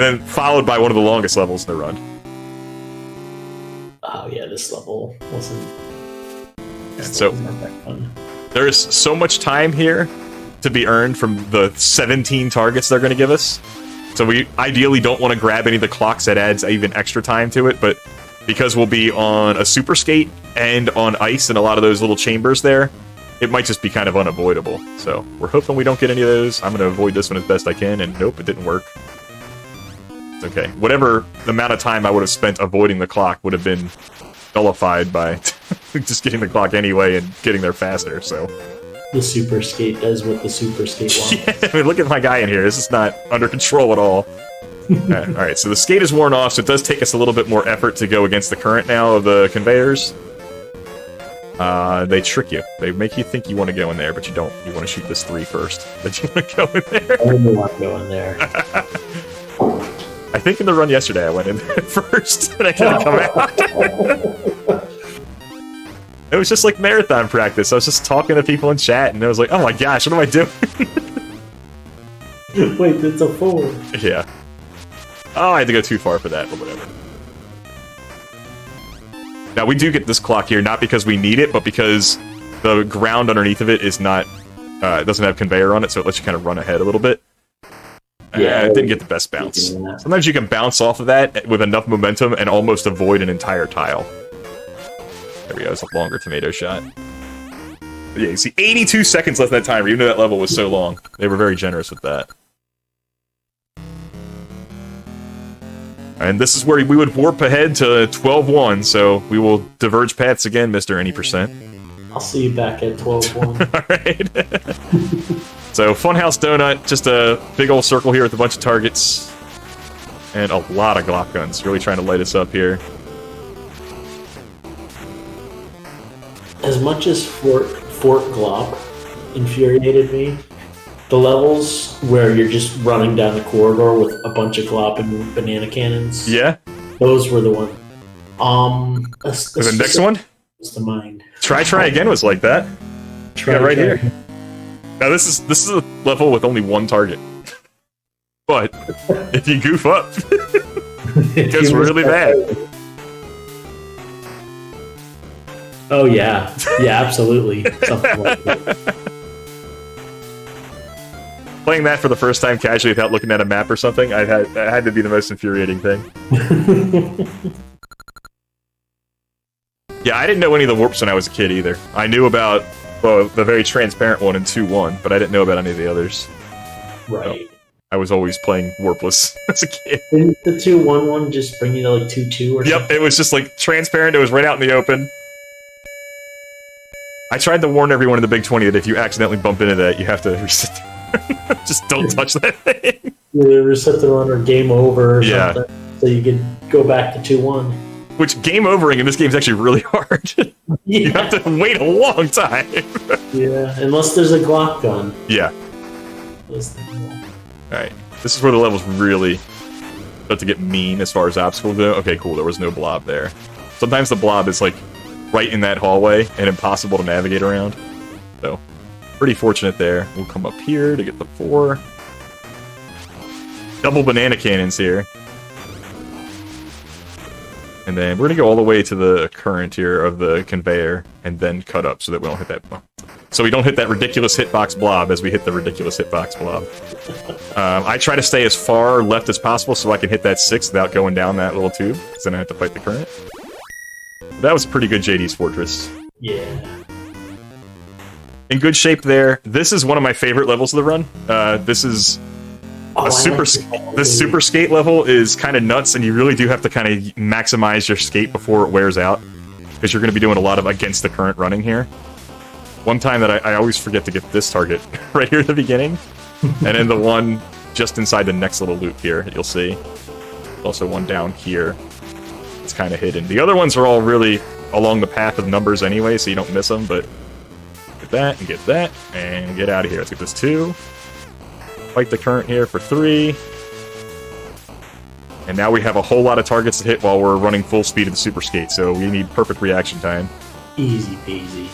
then followed by one of the longest levels in the run. Oh yeah, this level wasn't. So there is so much time here to be earned from the 17 targets they're going to give us. So we ideally don't want to grab any of the clocks that adds even extra time to it, but because we'll be on a super skate and on ice and a lot of those little chambers there, it might just be kind of unavoidable. So we're hoping we don't get any of those. I'm going to avoid this one as best I can, and nope, it didn't work. It's okay. Whatever the amount of time I would have spent avoiding the clock would have been nullified by just getting the clock anyway and getting there faster, so... The super skate does what the super skate wants. Yeah, I mean, look at my guy in here. This is not under control at all. Alright, so the skate is worn off, so it does take us a little bit more effort to go against the current now of the conveyors. They trick you. They make you think you want to go in there, but you don't. You want to shoot this 3 first. Then you want to go in there. I don't want to go in there. I think in the run yesterday I went in there first, and I couldn't come out. It was just like marathon practice. I was just talking to people in chat, and I was like, oh my gosh, what am I doing? Wait, that's a 4. Yeah. Oh, I had to go too far for that, but whatever. Now, we do get this clock here, not because we need it, but because the ground underneath of it is not... it doesn't have conveyor on it, so it lets you kind of run ahead a little bit. Yeah, it didn't get the best bounce. Sometimes you can bounce off of that with enough momentum and almost avoid an entire tile. There we go, it's a longer tomato shot. But yeah, you see 82 seconds left in that timer, even though that level was so long. They were very generous with that. And this is where we would warp ahead to 12-1, so we will diverge paths again, Mr. Any %. I'll see you back at 12-1. Alright. So, Funhouse Donut, just a big old circle here with a bunch of targets. And a lot of Glock guns, really trying to light us up here. As much as Fort Glop infuriated me, the levels where you're just running down the corridor with a bunch of Glop and banana cannons. Yeah? Those were the one. The next one? Was the mind. Try again was like that. Try right here. Now this is a level with only one target. But if you goof up, it gets really bad. Oh yeah. Yeah, absolutely. Something like that. Playing that for the first time casually without looking at a map or something, that had to be the most infuriating thing. Yeah, I didn't know any of the warps when I was a kid either. I knew about the very transparent one in 2-1, but I didn't know about any of the others. Right. So I was always playing warpless as a kid. Didn't the 2-1 one just bring you to like 2-2 or something? Yep, it was just like transparent, it was right out in the open. I tried to warn everyone in the Big 20 that if you accidentally bump into that, you have to reset. Just don't touch that thing. Yeah, reset the run or game over or Yeah. something. So you could go back to 2-1. Which game overing in this game is actually really hard. Yeah. You have to wait a long time. Yeah, unless there's a Glock gun. Yeah. Alright. This is where the levels really start to get mean as far as obstacles go. Okay, cool. There was no blob there. Sometimes the blob is like right in that hallway and impossible to navigate around. So, pretty fortunate there. We'll come up here to get the 4. Double banana cannons here. And then we're going to go all the way to the current here of the conveyor and then cut up so that we don't hit that. So we don't hit that ridiculous hitbox blob as we hit the ridiculous hitbox blob. I try to stay as far left as possible so I can hit that 6 without going down that little tube, because then I have to fight the current. That was a pretty good JD's Fortress. Yeah. In good shape there. This is one of my favorite levels of the run. This is... This super skate level is kind of nuts, and you really do have to kind of maximize your skate before it wears out, because you're going to be doing a lot of against the current running here. One time that I always forget to get this target right here at the beginning, and then the one just inside the next little loop here, you'll see. Also one down here. It's kind of hidden. The other ones are all really along the path of numbers anyway, so you don't miss them, but get that, and get out of here. Let's get this 2. Fight the current here for 3. And now we have a whole lot of targets to hit while we're running full speed of the super skate, so we need perfect reaction time. Easy peasy.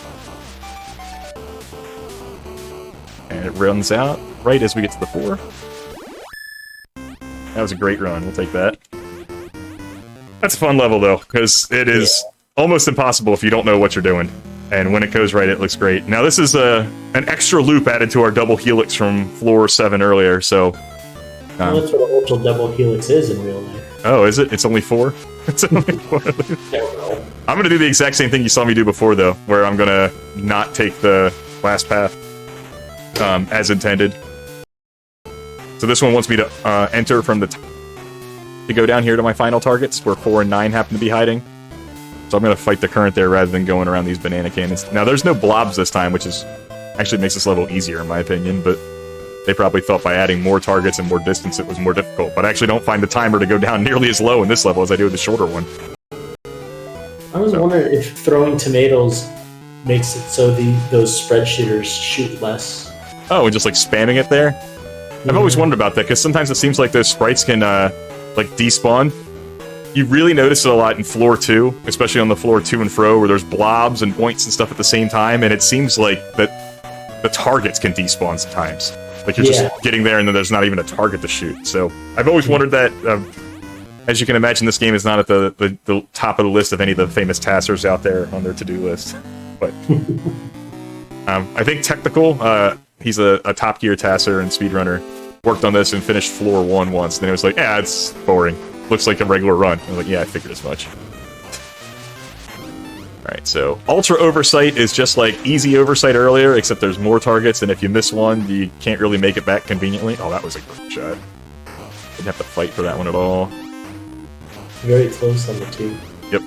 And it runs out right as we get to the 4. That was a great run, we'll take that. That's a fun level though, because it is almost impossible if you don't know what you're doing. And when it goes right, it looks great. Now this is an extra loop added to our double helix from floor 7 earlier, so... Well, that's what an ultra double helix is in real life. Oh, is it? It's only 4? It's only 4. I'm gonna do the exact same thing you saw me do before, though, where I'm gonna not take the last path as intended. So this one wants me to enter from the top to go down here to my final targets, where 4 and 9 happen to be hiding. So I'm going to fight the current there rather than going around these banana cannons. Now, there's no blobs this time, which is actually makes this level easier, in my opinion, but they probably thought by adding more targets and more distance it was more difficult. But I actually don't find the timer to go down nearly as low in this level as I do with the shorter one. I was wondering if throwing tomatoes makes it so those spread shooters shoot less. Oh, and just like spamming it there? I've always wondered about that, because sometimes it seems like those sprites can like despawn You really notice it a lot in floor 2, especially on the floor to and fro, where there's blobs and points and stuff at the same time, and it seems like that the targets can despawn sometimes. Like, you're just getting there, and then there's not even a target to shoot. So, I've always wondered that. As you can imagine, this game is not at the top of the list of any of the famous taskers out there on their to-do list. But I think Technical, he's a top gear tasser and speedrunner, worked on this and finished floor 1 once, and then it was like, it's boring. Looks like a regular run. I was like, yeah, I figured as much. Alright, so Ultra Oversight is just like Easy Oversight earlier, except there's more targets, and if you miss one, you can't really make it back conveniently. Oh, that was a great shot. Didn't have to fight for that one at all. Very close on the 2. Yep.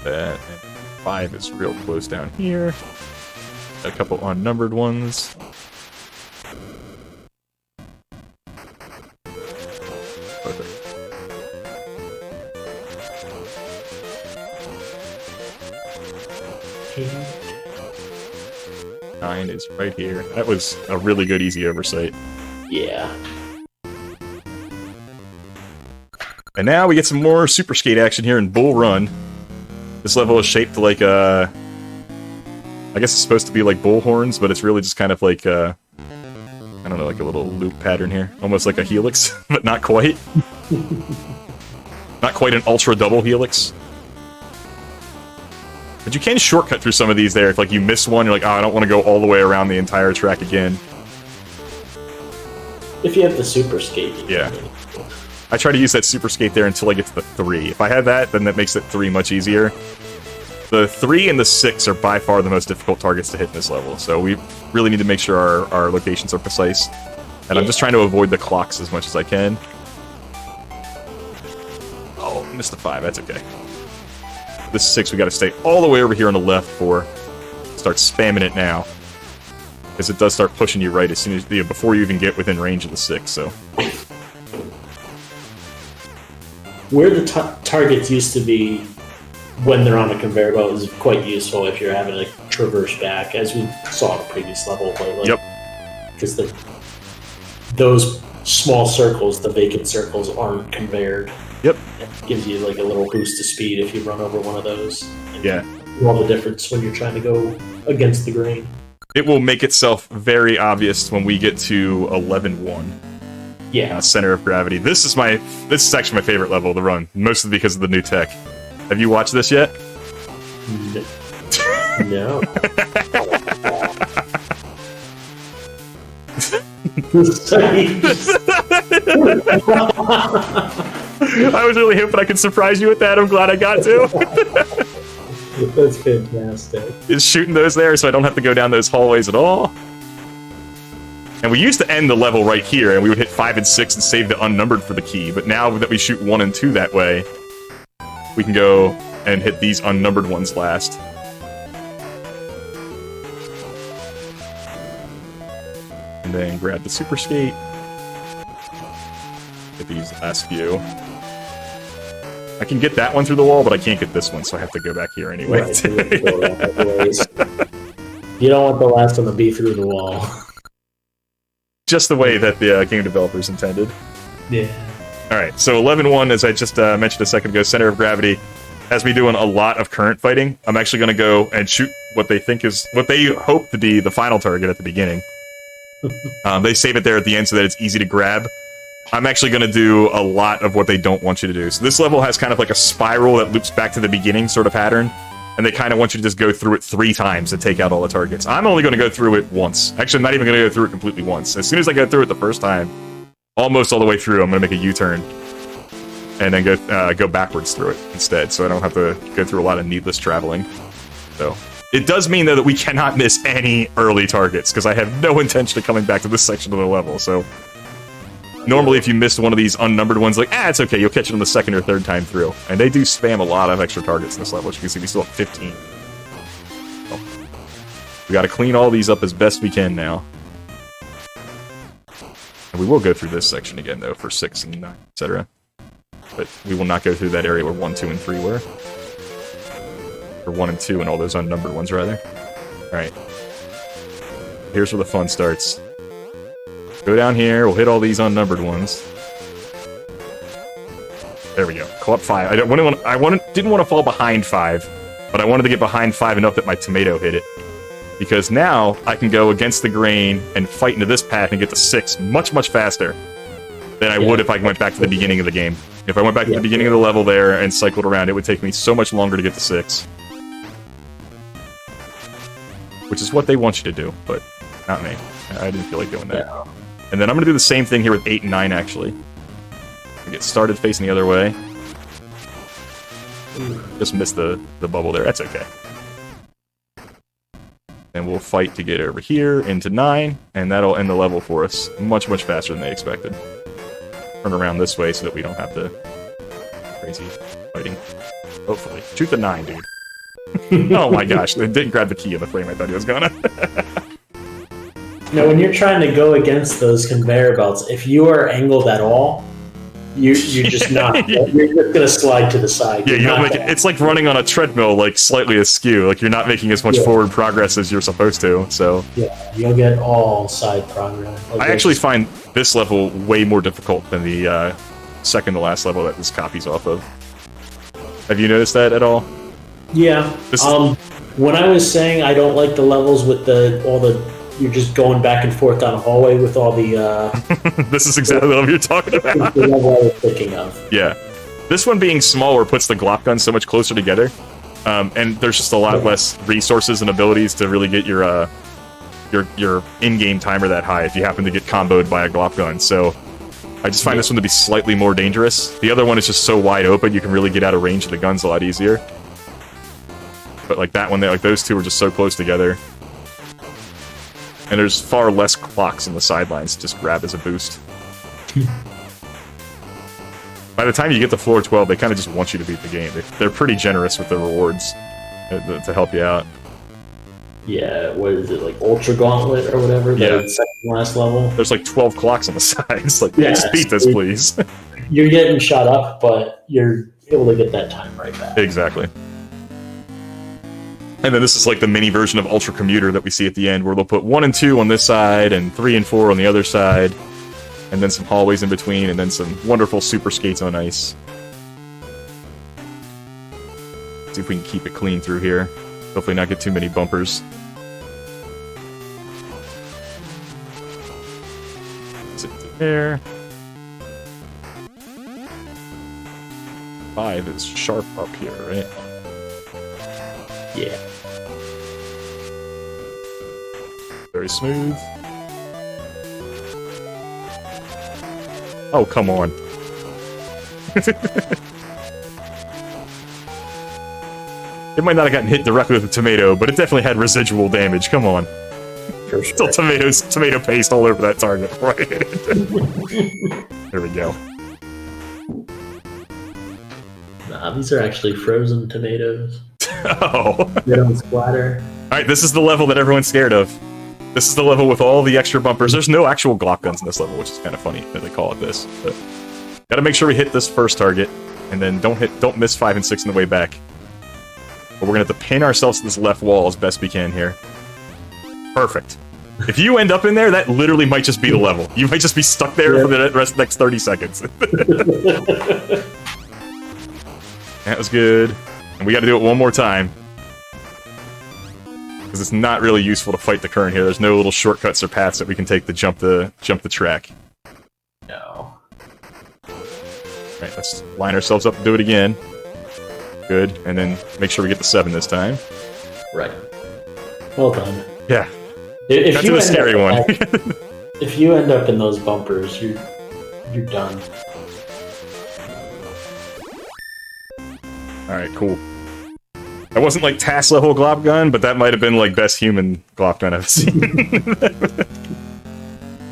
That, and 5 is real close down here. A couple unnumbered ones. Perfect. 9 is right here. That was a really good easy oversight. Yeah. And now we get some more Super Skate action here in Bull Run. This level is shaped like I guess it's supposed to be like bull horns, but it's really just kind of like I don't know, like a little loop pattern here. Almost like a helix, but not quite. Not quite an ultra double helix. But you can shortcut through some of these there. If like you miss one, you're like, oh, I don't want to go all the way around the entire track again. If you have the Super Skate. Yeah. I try to use that Super Skate there until I get to the 3. If I have that, then that makes it 3 much easier. The 3 and the 6 are by far the most difficult targets to hit in this level, so we really need to make sure our locations are precise. And I'm just trying to avoid the clocks as much as I can. Oh, missed the 5, that's okay. This 6 we gotta stay all the way over here on the left for. Start spamming it now. Because it does start pushing you right as soon as before you even get within range of the 6, so. Where the targets used to be when they're on a conveyor belt is quite useful if you're having to traverse back, as we saw in the previous level. But like, yep. Because those small circles, the vacant circles, aren't conveyored. Yep. It gives you like a little boost to speed if you run over one of those. And yeah. All the difference when you're trying to go against the grain. It will make itself very obvious when we get to 11-1. Yeah. Center of Gravity. This is actually my favorite level of the run, mostly because of the new tech. Have you watched this yet? No. I was really hoping I could surprise you with that. I'm glad I got to. That's fantastic. Is shooting those there so I don't have to go down those hallways at all. And we used to end the level right here, and we would hit 5 and 6 and save the unnumbered for the key. But now that we shoot 1 and 2 that way, we can go and hit these unnumbered ones last. And then grab the Super Skate. Get these last few. I can get that one through the wall, but I can't get this one, so I have to go back here anyway. Right, you don't want the last one to be through the wall. Just the way that the game developers intended. Yeah. Alright, so 11-1, as I just mentioned a second ago, Center of Gravity has me doing a lot of current fighting. I'm actually going to go and shoot what they hope to be the final target at the beginning. They save it there at the end so that it's easy to grab. I'm actually going to do a lot of what they don't want you to do. So this level has kind of like a spiral that loops back to the beginning sort of pattern, and they kind of want you to just go through it 3 times to take out all the targets. I'm only going to go through it once. Actually, I'm not even going to go through it completely once. As soon as I go through it the first time, almost all the way through, I'm going to make a U-turn and then go backwards through it instead, so I don't have to go through a lot of needless traveling. So it does mean, though, that we cannot miss any early targets, because I have no intention of coming back to this section of the level, so normally if you missed one of these unnumbered ones, like, it's okay, you'll catch it on the 2nd or 3rd time through. And they do spam a lot of extra targets in this level. As you can see, we still have 15. So, we gotta clean all these up as best we can now. And we will go through this section again, though, for 6 and 9, etc. But we will not go through that area where 1, 2, and 3 were. Or 1 and 2 and all those unnumbered ones, rather. Alright. Here's where the fun starts. Go down here, we'll hit all these unnumbered ones. There we go. go up 5. Didn't want to fall behind 5, but I wanted to get behind 5 enough that my tomato hit it. Because now I can go against the grain and fight into this path and get to 6 much, much faster than I would if I went back to the beginning of the game. If I went back to the beginning of the level there and cycled around, it would take me so much longer to get to 6. Which is what they want you to do, but not me. I didn't feel like doing that. Yeah. And then I'm going to do the same thing here with 8 and 9, actually. I get started facing the other way. Just missed the bubble there. That's okay. And we'll fight to get over here into 9, and that'll end the level for us much, much faster than they expected. Turn around this way so that we don't have the crazy fighting. Hopefully. Shoot the 9, dude. Oh my gosh, they didn't grab the key of the flame I thought he was gonna. Now, when you're trying to go against those conveyor belts, if you are angled at all, you're just not. You're just gonna slide to the side. Yeah, you don't make it, it's like running on a treadmill, like slightly askew. Like you're not making as much forward progress as you're supposed to. So yeah, you'll get all side progress. I actually find this level way more difficult than the second to last level that this copy's off of. Have you noticed that at all? Yeah. When I was saying I don't like the levels with all the you're just going back and forth down a hallway with all the this is exactly what you're talking about. The level I was thinking of. Yeah. This one being smaller puts the glop guns so much closer together. And there's just a lot less resources and abilities to really get your in-game timer that high if you happen to get comboed by a glop gun. So I just find this one to be slightly more dangerous. The other one is just so wide open you can really get out of range of the guns a lot easier. But like that one, like those two are just so close together. And there's far less clocks on the sidelines to just grab as a boost. By the time you get to floor 12, they kind of just want you to beat the game. They're pretty generous with the rewards to help you out. Yeah, what is it, like Ultra Gauntlet or whatever? Yeah. The second last level? There's like 12 clocks on the sides. Like, just beat this, please. You're getting shot up, but you're able to get that time right back. Exactly. And then this is like the mini version of Ultra Commuter that we see at the end, where they'll put 1 and 2 on this side, and 3 and 4 on the other side, and then some hallways in between, and then some wonderful super skates on ice. See if we can keep it clean through here. Hopefully not get too many bumpers. Sit there. 5 is sharp up here, right? Yeah. Very smooth. Oh, come on. It might not have gotten hit directly with the tomato, but it definitely had residual damage. Come on. For sure. Still tomato paste all over that target. Right. There we go. Nah, these are actually frozen tomatoes. Oh. They don't splatter. Alright, this is the level that everyone's scared of. This is the level with all the extra bumpers. There's no actual glop guns in this level, which is kind of funny that they call it this. But gotta make sure we hit this first target, and then don't miss 5 and 6 on the way back. But we're gonna have to pin ourselves to this left wall as best we can here. Perfect. If you end up in there, that literally might just be the level. You might just be stuck there for the rest of the next 30 seconds. That was good. And we gotta do it one more time. Because it's not really useful to fight the current here. There's no little shortcuts or paths that we can take to jump the track. No. Alright, let's line ourselves up and do it again. Good. And then make sure we get the 7 this time. Right. Well done. Yeah. If That's a scary one. If you end up in those bumpers, you're done. Alright, cool. That wasn't like task level glop gun, but that might have been like best human glop gun I've seen.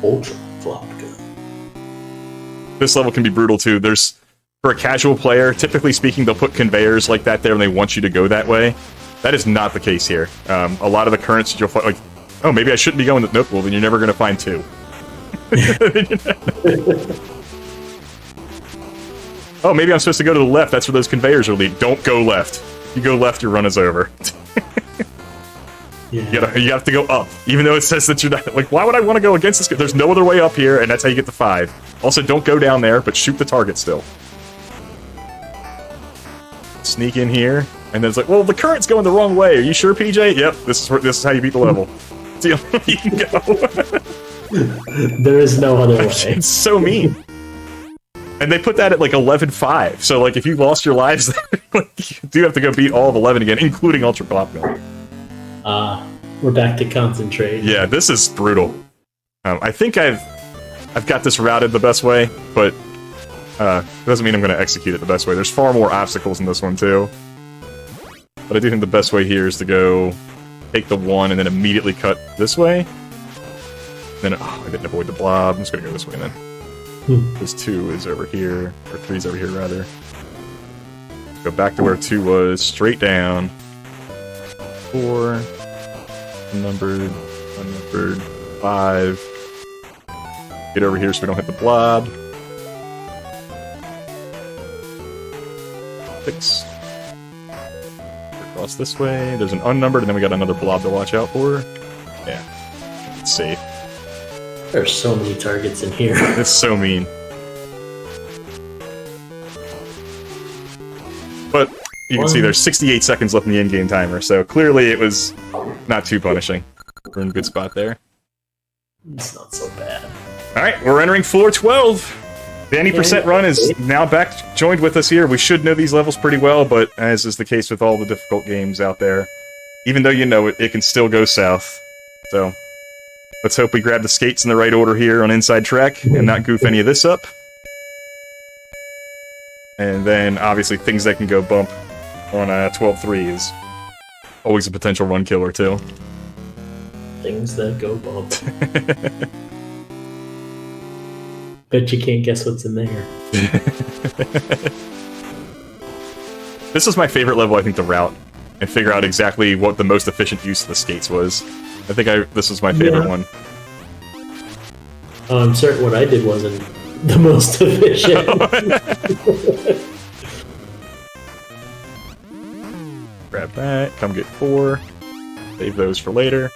Ultra glop gun. This level can be brutal too. There's, for a casual player, typically speaking, they'll put conveyors like that there and they want you to go that way. That is not the case here. A lot of the currents you'll find, like, oh, maybe I shouldn't be going to nope, well, then you're never going to find 2. Oh, maybe I'm supposed to go to the left. That's where those conveyors are leading. Don't go left. You go left, your run is over. Yeah. You have to go up, even though it says that you're not. Like, why would I want to go against this? There's no other way up here, and that's how you get to 5. Also, don't go down there, but shoot the target still. sneak in here, and then it's like, well, the current's going the wrong way. Are you sure, PJ? Yep, this is how you beat the level. It's the only way you can go. There is no other way. It's so mean. And they put that at like 11-5. So like if you lost your lives, like, you do have to go beat all of 11 again, including Ultra Glopmill. We're back to concentrate. Yeah, this is brutal. I think I've got this routed the best way, but it doesn't mean I'm going to execute it the best way. There's far more obstacles in this one too. But I do think the best way here is to go take the 1 and then immediately cut this way. Then I didn't avoid the blob. I'm just going to go this way then. This 2 is over here, or 3 is over here, rather. Go back to where 2 was, straight down. 4, unnumbered, 5. Get over here so we don't hit the blob. 6. Across this way, there's an unnumbered, and then we got another blob to watch out for. Yeah, it's safe. There's so many targets in here. It's so mean. But you can see there's 68 seconds left in the in-game timer, so clearly it was not too punishing. We're in a good spot there. It's not so bad. Alright, we're entering floor 12. The 90% run is now back joined with us here. We should know these levels pretty well, but as is the case with all the difficult games out there, even though you know it, it can still go south. So let's hope we grab the skates in the right order here on inside track and not goof any of this up. And then, obviously, things that can go bump on 12-3 is always a potential run killer, too. Things that go bump. Bet you can't guess what's in there. This is my favorite level, I think, to route and figure out exactly what the most efficient use of the skates was. I think this was my favorite one. Oh, I'm certain what I did wasn't the most efficient. Grab that, come get 4. Save those for later.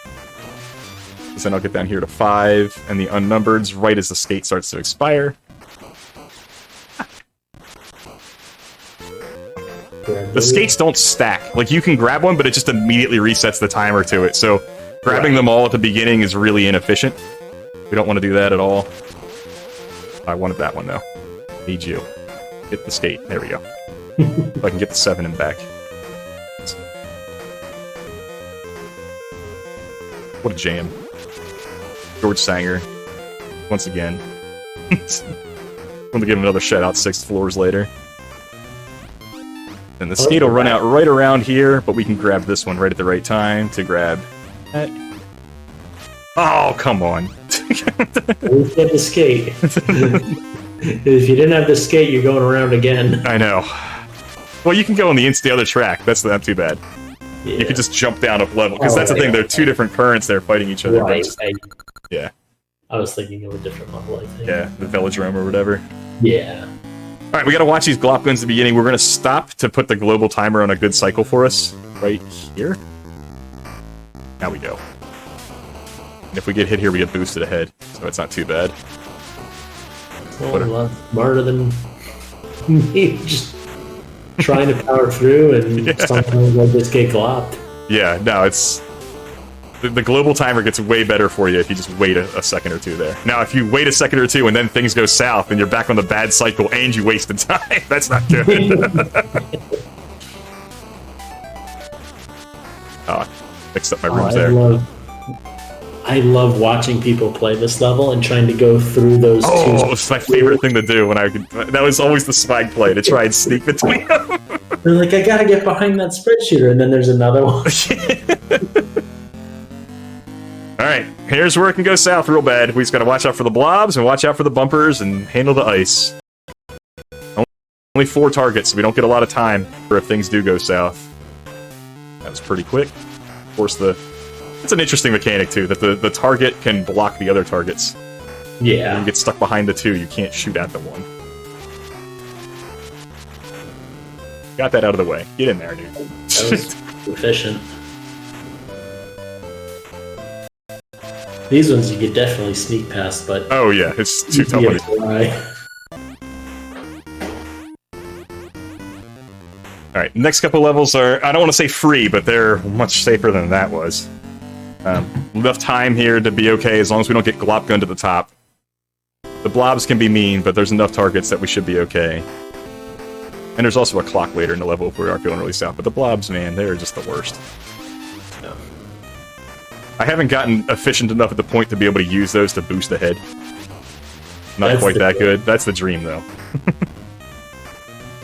Because then I'll get down here to 5, and the unnumbered's right as the skate starts to expire. The skates don't stack. Like, you can grab one, but it just immediately resets the timer to it, so grabbing them all at the beginning is really inefficient. We don't want to do that at all. I wanted that one, though. Need you. Hit the skate. There we go. If I can get the 7 and back. What a jam. George Sanger. Once again. I'm going to give him another shout-out 6 floors later. And the skate will run out right around here, but we can grab this one right at the right time to grab that. Oh, come on. Always get the skate. If you didn't have the skate, you're going around again. I know. Well, you can go on the other track. That's not too bad. Yeah. You can just jump down up level, because that's the thing. There are 2 different currents there fighting each other. Right. Yeah. I was thinking of a different level, I think. Yeah, the Velodrome or whatever. Yeah. Alright, we gotta watch these glop guns at the beginning. We're gonna stop to put the global timer on a good cycle for us. Right here. Now we go. And if we get hit here, we get boosted ahead. So it's not too bad. Well, a lot smarter than me, just trying to power through, and sometimes I just get glopped. Yeah, no, it's... The global timer gets way better for you if you just wait a second or 2 there. Now, if you wait a second or 2 and then things go south and you're back on the bad cycle and you wasted time, that's not good. Mixed up my rooms there. I love watching people play this level and trying to go through those 2. Oh, it's my favorite thing to do when I could... That was always the swag play, to try and sneak between them. They're like, I gotta get behind that spread shooter, and then there's another one. Alright, here's where it can go south real bad. We just gotta watch out for the blobs, and watch out for the bumpers, and handle the ice. Only 4 targets, so we don't get a lot of time for if things do go south. That was pretty quick. Of course, that's an interesting mechanic, too, that the target can block the other targets. Yeah. When you get stuck behind the 2, you can't shoot at the 1. Got that out of the way. Get in there, dude. That was efficient. These ones you could definitely sneak past, but... Oh yeah, it's too tough. Alright, Alright, next couple levels are, I don't want to say free, but they're much safer than that was. Enough time here to be okay, as long as we don't get glop gun to the top. The blobs can be mean, but there's enough targets that we should be okay. And there's also a clock later in the level if we are feeling really south, but the blobs, man, they're just the worst. No. I haven't gotten efficient enough at the point to be able to use those to boost ahead. Not That's quite that dream. good. That's the dream, though.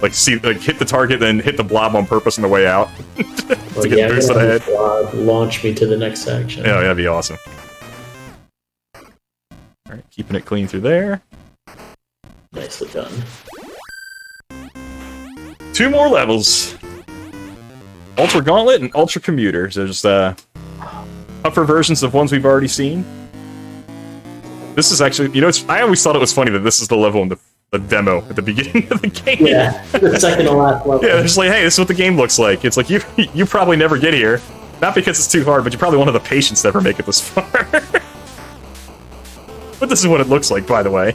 Like, hit the target, then hit the blob on purpose on the way out. To get boosted ahead. Launch me to the next section. Yeah, that'd be awesome. Alright, keeping it clean through there. Nicely done. 2 more levels. Ultra Gauntlet and Ultra Commuter. So just tougher versions of ones we've already seen. This is actually, you know, I always thought it was funny that this is the level in the demo at the beginning of the game. Yeah, the second to last level. Yeah, they're just like, hey, this is what the game looks like. It's like, you probably never get here. Not because it's too hard, but you probably won't have the patience to ever make it this far. But this is what it looks like, by the way.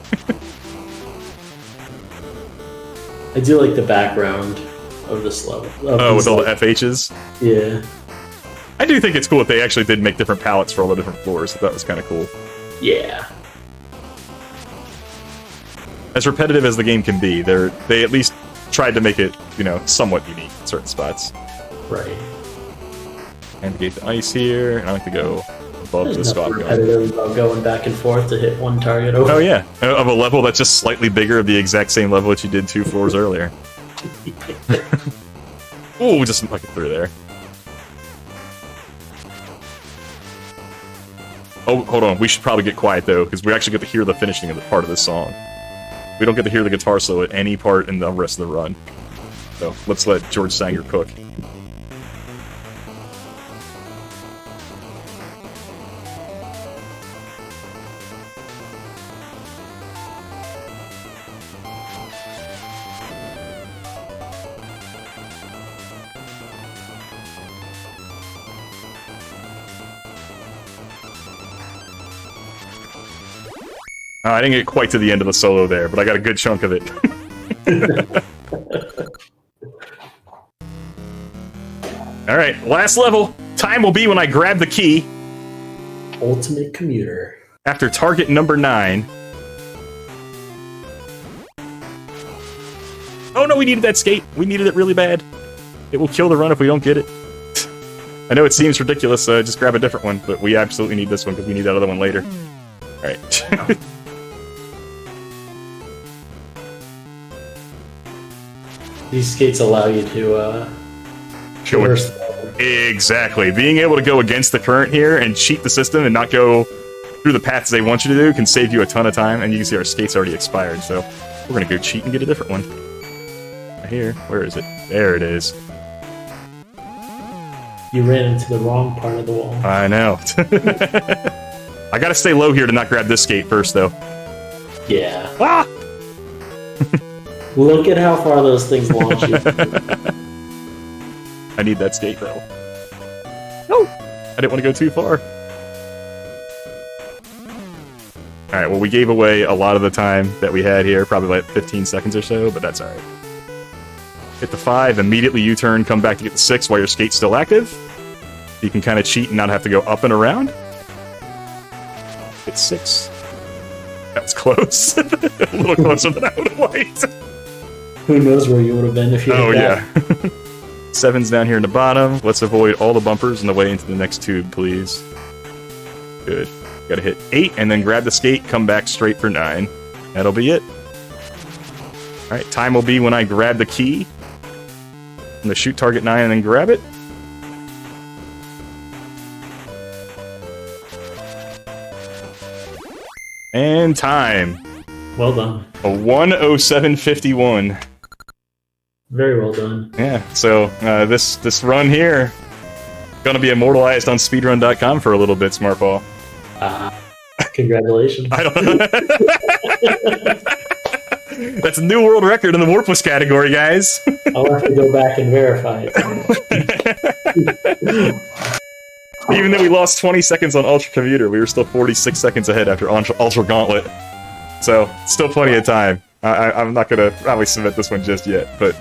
I do like the background of this level. Oh, with all the FHs? Yeah. I do think it's cool that they actually did make different palettes for all the different floors. That was kind of cool. Yeah. As repetitive as the game can be, they at least tried to make it, you know, somewhat unique in certain spots. Right. Navigate the ice here, and I like to go above the There's squad nothing gun. repetitive about going back and forth to hit one target over. Oh yeah, of a level that's just slightly bigger of the exact same level that you did 2 floors earlier. Ooh, just like it through there. Oh, hold on, we should probably get quiet though, because we actually get to hear the finishing of the part of this song. We don't get to hear the guitar solo at any part in the rest of the run. So, let's let George Sanger cook. I didn't get quite to the end of the solo there, but I got a good chunk of it. Alright, last level. Time will be when I grab the key. Ultimate Commuter. After target number 9. Oh no, we needed that skate. We needed it really bad. It will kill the run if we don't get it. I know it seems ridiculous, just grab a different one, but we absolutely need this one because we need that other one later. Alright. These skates allow you to traverse the level. Exactly. Being able to go against the current here and cheat the system and not go through the paths they want you to do can save you a ton of time, and you can see our skate's already expired, so we're gonna go cheat and get a different one. Right here. Where is it? There it is. You ran into the wrong part of the wall. I know. I gotta stay low here to not grab this skate first, though. Yeah. Ah! Look at how far those things launch you. I need that skate, though. No! I didn't want to go too far. Alright, well, we gave away a lot of the time that we had here, probably like 15 seconds or so, but that's alright. Hit the 5, immediately U-turn, come back to get the 6 while your skate's still active. You can kind of cheat and not have to go up and around. Hit 6. That's close. A little closer than I would have liked. Who knows where you would have been if you Oh, hit yeah. that. 7's down here in the bottom. Let's avoid all the bumpers on the way into the next tube, please. Good. Gotta hit 8 and then grab the skate, come back straight for 9. That'll be it. Alright, time will be when I grab the key. I'm gonna shoot target 9 and then grab it. And time. Well done. A 1:07:51. Very well done. Yeah, so this run here gonna be immortalized on speedrun.com for a little bit, Smartball. Congratulations. I don't know. That's a new world record in the Warpless category, guys. I'll have to go back and verify it. Even though we lost 20 seconds on Ultra Commuter, we were still 46 seconds ahead after Ultra Gauntlet. So, still plenty of time. I'm not gonna probably submit this one just yet, but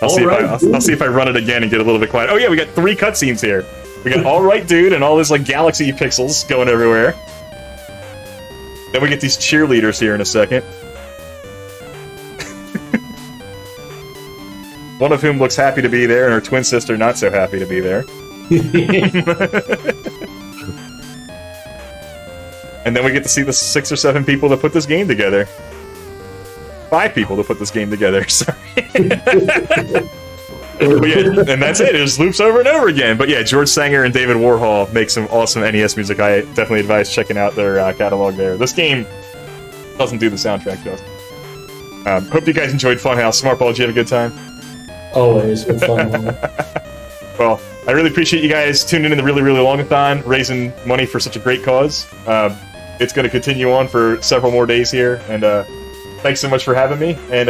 I'll see if I run it again and get a little bit quiet. Oh yeah, we got 3 cutscenes here. We got All Right Dude and all his like galaxy pixels going everywhere. Then we get these cheerleaders here in a second. One of whom looks happy to be there, and her twin sister not so happy to be there. And then we get to see the 6 or 7 people that put this game together. 5 people that put this game together, sorry. But yeah, and that's it. It just loops over and over again. But yeah, George Sanger and David Warhol make some awesome NES music. I definitely advise checking out their catalog there. This game doesn't do the soundtrack, though. Hope you guys enjoyed Funhouse. Smartball, did you have a good time? Always. It's fun. Well, I really appreciate you guys tuning in the really, really longathon, raising money for such a great cause. It's going to continue on for several more days here, and thanks so much for having me, and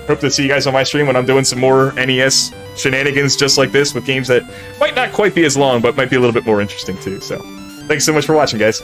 hope to see you guys on my stream when I'm doing some more NES shenanigans just like this with games that might not quite be as long, but might be a little bit more interesting too. So, thanks so much for watching, guys.